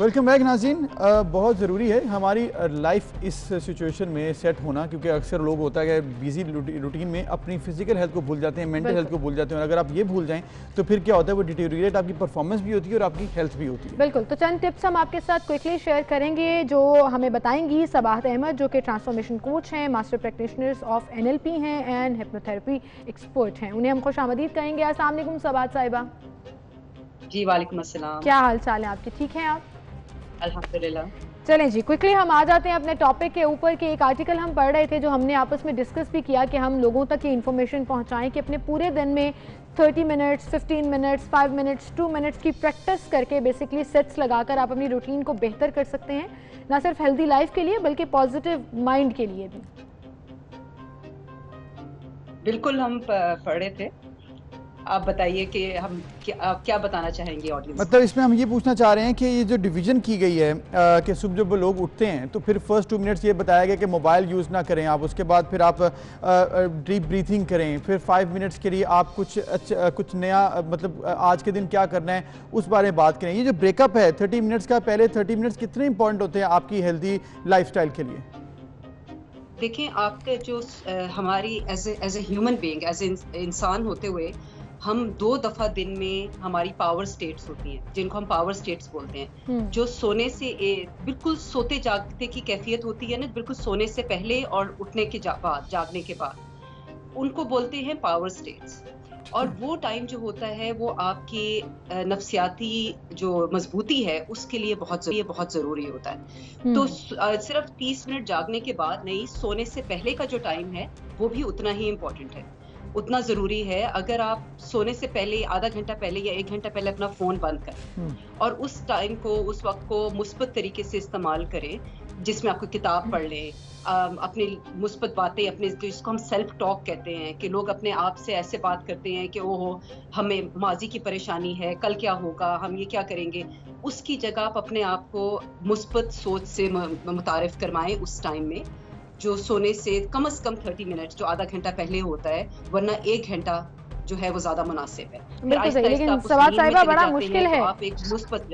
वेलकम बैक नाज़रीन। बहुत ज़रूरी है हमारी लाइफ इस सिचुएशन में सेट होना, क्योंकि अक्सर लोग होता है कि बिजी रूटीन में अपनी फिजिकल हेल्थ को भूल जाते हैं, मेंटल हेल्थ को भूल जाते हैं, और अगर आप ये भूल जाएं तो फिर क्या होता है, वो डिटेरियोरेट आपकी परफॉर्मेंस भी होती है और आपकी हेल्थ भी होती है। बिल्कुल, तो चंद टिप्स हम आपके साथ क्विकली शेयर करेंगे जो हमें बताएंगी सबाहत अहमद, जो कि ट्रांसफॉर्मेशन कोच हैं, मास्टर प्रैक्टिशनर्स ऑफ NLP हैं एंड हिप्नोथेरेपी एक्सपर्ट हैं। उन्हें हम खुश आमदीद कहेंगे। अस्सलाम वालेकुम सबाहत साहिबा। जी वालेकुम अस्सलाम। क्या हाल चाल है आपके? ठीक हैं आप? अल्हम्दुलिल्लाह। चलें जी, क्विकली हम आ जाते हैं अपने टॉपिक के ऊपर कि एक आर्टिकल हम पढ़ रहे थे जो हमने आपस में डिस्कस भी किया कि हम लोगों तक ये इन्फॉर्मेशन पहुंचाएं कि अपने पूरे दिन में 30 मिनट्स, 15 मिनट्स, 5 मिनट्स, 2 मिनट्स की प्रैक्टिस करके बेसिकली सेट्स लगाकर आप अपनी रूटीन को बेहतर कर सकते हैं, ना सिर्फ हेल्दी लाइफ के लिए बल्कि पॉजिटिव माइंड के लिए भी। बिल्कुल, हम पढ़े थे आप बताइए कि हम आप क्या बताना चाहेंगे ऑडियंस? मतलब इसमें हम ये पूछना चाह रहे हैं कि ये जो डिवीज़न की गई है कि सुबह जब लोग उठते हैं तो फिर फर्स्ट 2 मिनट्स ये बताया गया कि मोबाइल यूज़ ना करें आप, उसके बाद फिर आप डीप ब्रीथिंग करें, फिर 5 मिनट्स के लिए आप कुछ नया मतलब आज के दिन क्या करना है उस बारे में बात करें। ये जो ब्रेकअप है 30 मिनट्स का, पहले 30 मिनट्स कितने इंपॉर्टेंट होते हैं आपकी हेल्दी लाइफस्टाइल के लिए? देखिए, आपके जो हमारी as a human being, as इंसान होते हुए हम 2 दफा दिन में हमारी पावर स्टेट्स होती हैं, जिनको हम पावर स्टेट्स बोलते हैं, जो सोने से बिल्कुल सोते जागते की कैफियत होती है ना, बिल्कुल सोने से पहले और उठने के बाद, जागने के बाद, उनको बोलते हैं पावर स्टेट्स। और वो टाइम जो होता है वो आपकी नफ्सियाती जो मजबूती है उसके लिए बहुत जरूरी होता है। तो सिर्फ 30 मिनट जागने के बाद नहीं, सोने से पहले का जो टाइम है वो भी उतना ही इम्पोर्टेंट है, उतना ज़रूरी है। अगर आप सोने से पहले आधा घंटा पहले या 1 घंटा पहले अपना फ़ोन बंद करें और उस टाइम को, उस वक्त को मुस्बत तरीके से इस्तेमाल करें, जिसमें आपको किताब पढ़ लें, अपनी मुस्बत बातें, अपने जिसको हम सेल्फ टॉक कहते हैं, कि लोग अपने आप से ऐसे बात करते हैं कि ओहो हमें माजी की परेशानी है, कल क्या होगा, हम ये क्या करेंगे, उसकी जगह आप अपने आप को मुस्बत सोच से मुतारिफ करवाएं उस टाइम में, जो सोने से कम से कम 30 मिनट, जो आधा घंटा पहले होता है, वरना 1 घंटा जो है वो ज्यादा मुनासिब है। बिल्कुल सही, लेकिन सवाद साहिबा बड़ा मुश्किल है, आप एक मुस्बत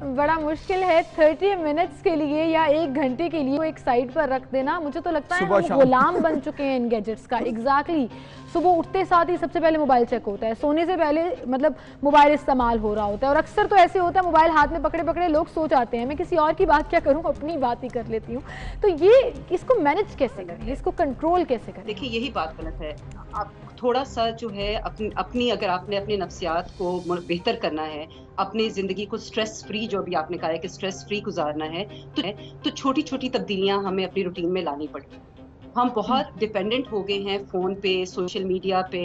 बड़ा मुश्किल है 30 मिनट्स के लिए या 1 घंटे के लिए वो एक साइड पर रख देना। मुझे तो लगता है हम गुलाम बन चुके हैं इन गैजेट्स का। एग्जैक्टली सुबह उठते साथ ही सबसे पहले मोबाइल चेक होता है, सोने से पहले मतलब मोबाइल इस्तेमाल हो रहा होता है, और अक्सर तो ऐसे होता है मोबाइल हाथ में पकड़े पकड़े लोग सो जाते हैं। मैं किसी और की बात क्या करूं, अपनी बात ही कर लेती हूँ। तो ये इसको मैनेज कैसे करें, इसको कंट्रोल कैसे करें? देखिए, यही बात गलत है। आप थोड़ा सा जो है अपनी अगर आपने अपने नफ्सियात को बेहतर करना है, अपनी जिंदगी को स्ट्रेस फ्री, जो भी आपने कहा है कि स्ट्रेस फ्री गुजारना है, तो छोटी छोटी तब्दीलियां हमें अपनी रूटीन में लानी पड़ेगी। हम बहुत डिपेंडेंट हो गए हैं फोन पे, सोशल मीडिया पे,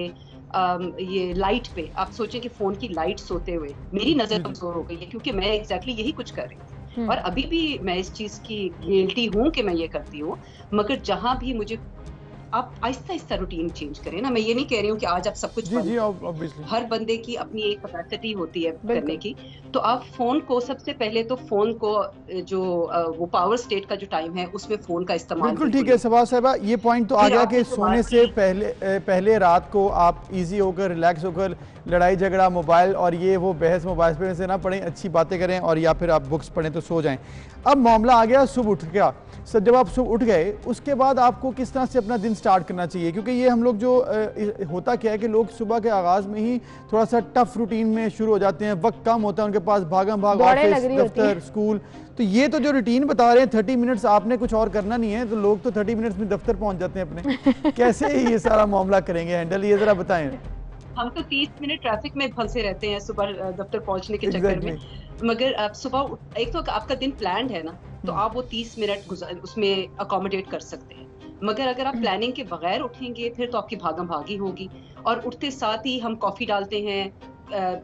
ये लाइट पे। आप सोचें कि फोन की लाइट सोते हुए मेरी नजर कमजोर हो गई है, क्योंकि मैं एग्जैक्टली यही कुछ कर रही थी, और अभी भी मैं इस चीज की गिल्टी हूँ कि मैं ये करती हूँ। मगर जहां भी मुझे, आप आहिस्ता आहिस्ता रूटीन चेंज करें ना। मैं ये नहीं कह रही हूँ कि आज आप सब कुछ हर बंदे की अपनी एक कैपेसिटी होती है करने की। तो आप फोन को सबसे पहले तो फोन को जो वो पावर स्टेट का जो टाइम है उसमें फोन का इस्तेमाल, बिल्कुल ठीक है सवाद साहिबा, ये पॉइंट तो आ गया कि सोने से पहले रात को आप इजी होकर, रिलैक्स होकर लड़ाई झगड़ा, मोबाइल और ये वो बहस मोबाइल पे से ना पढ़ें, अच्छी बातें करें, और या फिर आप बुक्स पढ़ें तो सो जाएं। अब मामला आ गया सुबह उठ गया। सर, जब आप सुबह उठ गए उसके बाद आपको किस तरह से अपना दिन स्टार्ट करना चाहिए? क्योंकि ये हम लोग जो होता क्या है कि लोग सुबह के आगाज़ में ही थोड़ा सा टफ रूटीन में शुरू हो जाते हैं, वक्त कम होता है उनके पास, भागम भाग ऑफिस, दफ्तर, स्कूल। तो ये तो जो रूटीन बता रहे हैं 30 मिनट्स, आपने कुछ और करना नहीं है, तो लोग तो 30 मिनट्स में दफ्तर पहुंच जाते हैं अपने। कैसे ये सारा मामला करेंगे हैंडल, ये जरा बताएं। हम तो 30 मिनट ट्रैफिक में फंसे रहते हैं सुबह दफ्तर पहुंचने के चक्कर में। मगर आप सुबह, एक तो आपका दिन प्लान्ड है ना, तो आप वो 30 मिनट उसमें अकोमोडेट कर सकते हैं। मगर अगर आप प्लानिंग के बगैर उठेंगे फिर तो आपकी भागम भागी होगी, और उठते साथ ही हम कॉफ़ी डालते हैं,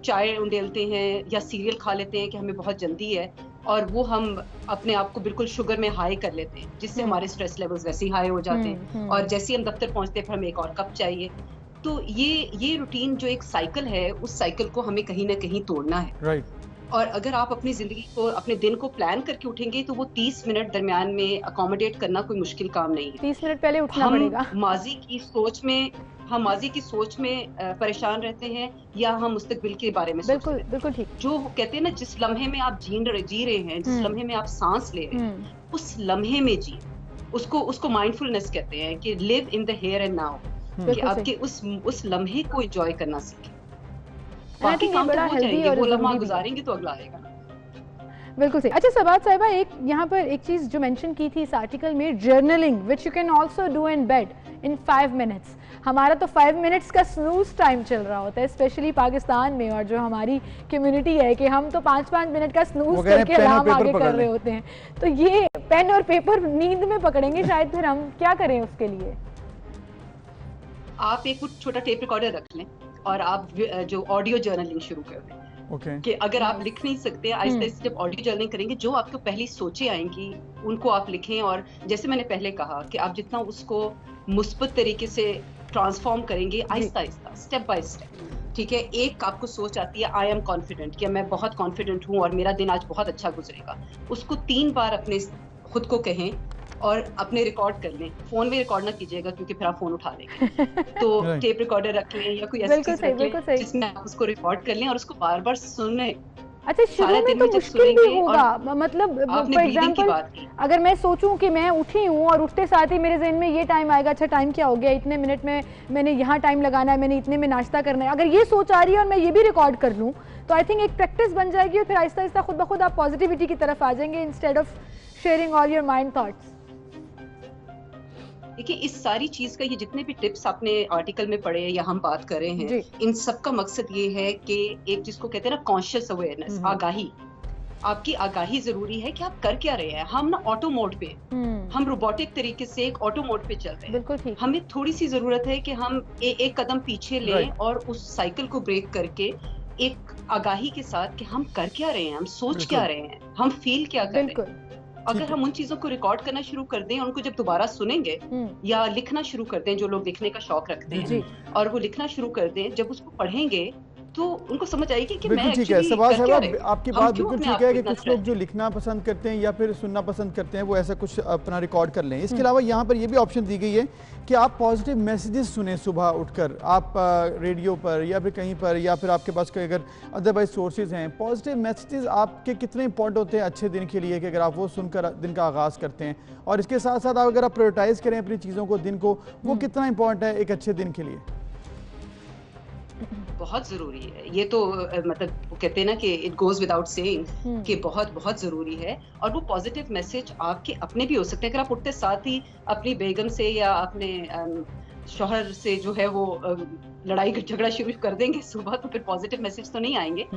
चाय उंडेलते हैं या सीरियल खा लेते हैं कि हमें बहुत जल्दी है, और वो हम अपने आप को बिल्कुल शुगर में हाई कर लेते हैं, जिससे हमारे स्ट्रेस लेवल्स वैसे ही हाई हो जाते हैं, और जैसे ही हम दफ्तर पहुंचते हैं फिर हमें एक और कप चाहिए। तो ये रूटीन जो एक साइकिल है, उस साइकिल को हमें कहीं ना कहीं तोड़ना है। राइट। और अगर आप अपनी जिंदगी को, अपने दिन को प्लान करके उठेंगे तो वो 30 मिनट दरमियान में अकोमोडेट करना कोई मुश्किल काम नहीं है। 30 मिनट पहले उठना पड़ेगा। हम माजी की सोच में परेशान रहते हैं, या हम मुस्तकबिल के बारे में सोचते हैं। बिल्कुल ठीक। जो कहते हैं ना, जिस लम्हे में आप जी रहे हैं, जिस लम्हे में आप सांस ले रहे हैं, उस लम्हे में जी, उसको माइंडफुलनेस कहते हैं, कि live in the here and now, कि आपके उस लम्हे को एंजॉय करना सीखें। बाकी काम तो हो जाएंगे, वो लम्हा गुजारेंगे तो अगला आएगा। बिल्कुल सही। अच्छा सबात साहिबा, एक यहाँ पर एक चीज जो मेंशन की थी इस आर्टिकल में, journaling which you can also do in bed in 5 minutes. हमारा तो 5 मिनट्स का स्नूज टाइम चल रहा होता है, स्पेशली पाकिस्तान में, और जो हमारी कम्युनिटी है कि हम तो 5-5 मिनट का स्नूज करके अलार्म आगे कर रहे होते हैं। तो ये पेन और पेपर नींद में पकड़ेंगे शायद, फिर हम क्या करें उसके लिए? आप एक छोटा टेप रिकॉर्डर रख लें और आप जो ऑडियो जर्नलिंग शुरू कर दें। कि अगर आप लिख नहीं सकते, आहिस्ता आहिस्ता जब ऑडियो जर्नलिंग करेंगे, जो आपको पहली सोचें आएंगी उनको आप लिखें। और जैसे मैंने पहले कहा कि आप जितना उसको मुस्बत तरीके से ट्रांसफॉर्म करेंगे, Aahista Aahista, step by step, ठीक है, एक आपको सोच आती है आई एम कॉन्फिडेंट, कि मैं बहुत कॉन्फिडेंट हूँ और मेरा दिन आज बहुत अच्छा गुजरेगा। उसको 3 बार अपने खुद को कहें और अपने रिकॉर्ड कर लें। फोन में रिकॉर्ड ना कीजिएगा क्योंकि फिर आप फोन उठा लेंगे। तो टेप रिकॉर्डर रख लें या कोई ऐसी चीज रख लें जिसमें आप उसको रिकॉर्ड कर लें और उसको बार बार सुने। अच्छा, शुरू में तो मुश्किल भी होगा, मतलब फॉर एग्जांपल अगर मैं सोचूं कि मैं उठी हूँ और उठते साथ ही मेरे ज़हन में ये टाइम आएगा, अच्छा टाइम क्या हो गया, इतने मिनट में मैंने यहाँ टाइम लगाना है, मैंने इतने में नाश्ता करना है, अगर ये सोच आ रही है और मैं ये भी रिकॉर्ड कर लूँ तो आई थिंक एक प्रैक्टिस बन जाएगी और फिर आहिस्ता आहिस्ता खुद ब खुद आप पॉजिटिविटी की तरफ आ जाएंगे instead of sharing all your mind thoughts. देखिए, इस सारी चीज का, ये जितने भी टिप्स आपने आर्टिकल में पढ़े या हम बात कर रहे हैं, इन सब का मकसद ये है कि एक जिसको कहते हैं ना कॉन्शियस अवेयरनेस, आगाही, आपकी आगाही जरूरी है कि आप कर क्या रहे हैं। हम ना ऑटो मोड पे, हम रोबोटिक तरीके से एक ऑटो मोड पे चल रहे हैं। बिल्कुल ठीक। हमें थोड़ी सी जरूरत है कि हम एक कदम पीछे लें और उस साइकिल को ब्रेक करके एक आगाही के साथ कि हम कर क्या रहे हैं, हम सोच क्या रहे हैं, हम फील क्या कर रहे हैं। अगर हम उन चीजों को रिकॉर्ड करना शुरू कर दें, उनको जब दोबारा सुनेंगे या लिखना शुरू कर दें, जो लोग लिखने का शौक रखते हैं और वो लिखना शुरू कर दें, जब उसको पढ़ेंगे तो उनको समझ आएगी कि मैं ठीक है। सवाल साहब, आपकी बात बिल्कुल ठीक है कि कुछ लोग जो लिखना पसंद करते हैं या फिर सुनना पसंद करते हैं वो ऐसा कुछ अपना रिकॉर्ड कर लें। इसके अलावा यहाँ पर ये भी ऑप्शन दी गई है कि आप पॉजिटिव मैसेजेस सुने सुबह उठकर, आप रेडियो पर या फिर कहीं पर, या फिर आपके पास कोई अगर अदरवाइज सोर्सेज हैं। पॉजिटिव मैसेजेस आपके कितने इंपॉर्टेंट होते हैं अच्छे दिन के लिए कि अगर आप वो सुनकर दिन का आगाज़ करते हैं, और इसके साथ साथ अगर आप प्रायोरिटाइज करें अपनी चीज़ों को, दिन को, वो कितना इंपॉर्टेंट है एक अच्छे दिन के लिए? बहुत जरूरी है ये तो, मतलब कहते हैं ना कि इट गोज विदाउट सेइंग कि बहुत बहुत जरूरी है। और वो पॉजिटिव मैसेज आपके अपने भी हो सकते हैं। अगर आप उठते साथ ही अपनी बेगम से या अपने शौहर से जो है वो लड़ाई झगड़ा शुरू कर देंगे सुबह, तो फिर पॉजिटिव मैसेज तो नहीं आएंगे।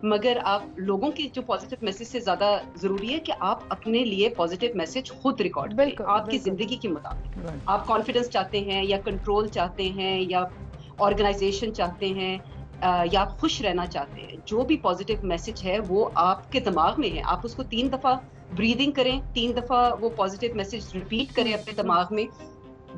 मगर आप लोगों के जो पॉजिटिव मैसेज से ज्यादा जरूरी है कि आप अपने लिए पॉजिटिव मैसेज खुद रिकॉर्ड करें आपकी जिंदगी के मुताबिक। आप कॉन्फिडेंस चाहते हैं या कंट्रोल चाहते हैं या ऑर्गेनाइजेशन चाहते हैं या आप खुश रहना चाहते हैं, जो भी पॉजिटिव मैसेज है वो आपके दिमाग में है। आप उसको 3 दफा ब्रीदिंग करें, 3 दफा वो पॉजिटिव मैसेज रिपीट करें अपने दिमाग में,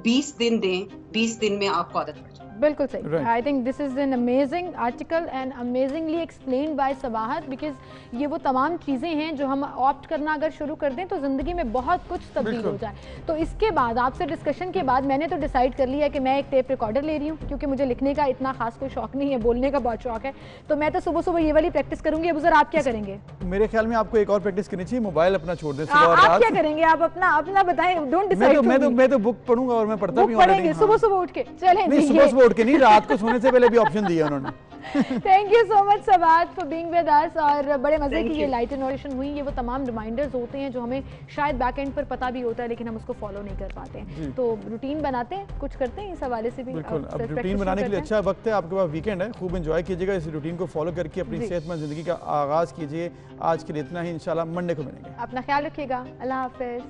20 दिन दें, 20 दिन में आपको आदत पड़ जाए। बिल्कुल सही। I think this is an amazing article and amazingly explained bye Sabahat, because ये वो तमाम चीज़ें हैं जो हम ऑप्ट करना अगर शुरू कर दें तो ज़िंदगी में बहुत कुछ तब्दील हो जाए। तो इसके बाद आपसे डिस्कशन के बाद मैंने तो डिसाइड कर लिया कि मैं एक टेप रिकॉर्डर ले रही हूँ, क्योंकि मुझे लिखने का इतना खास कोई शौक नहीं है, बोलने का बहुत शौक है। तो मैं तो सुबह सुबह ये वाली प्रैक्टिस करूँगी। अबू ज़र, आप क्या करेंगे? मेरे ख्याल में आपको एक और प्रैक्टिस करनी चाहिए, मोबाइल अपना छोड़ दें। आप क्या करेंगे? आप अपना बताएं। Don't decide. मैं तो बुक पढ़ूंगा और मैं पढ़ता भी हूं सुबह सुबह उठ के। चलें, सुबह उठ के नहीं, रात को सोने से पहले भी ऑप्शन दिया उन्होंने। Thank you so much Sabahat for being with us. और बड़े मजे की ये लाइट नोटिफिकेशन हुई। ये वो तमाम रिमाइंडर्स होते हैं जो हमें शायद बैक एंड पर पता भी होता है लेकिन हम उसको फॉलो नहीं कर पाते हैं। तो रूटीन बनाते हैं, कुछ करते हैं इस हवाले से भी। बिल्कुल, अब रूटीन बनाने के लिए अच्छा वक्त है, आपके पास वीकेंड है, खूब एंजॉय कीजिएगा, इस रूटीन को फॉलो करके अपनी सेहतमंद जिंदगी का आगाज कीजिए। आज के लिए इतना ही, इंशाल्लाह मंडे को मिलेंगे। अपना ख्याल रखिएगा। अल्लाह हाफिज।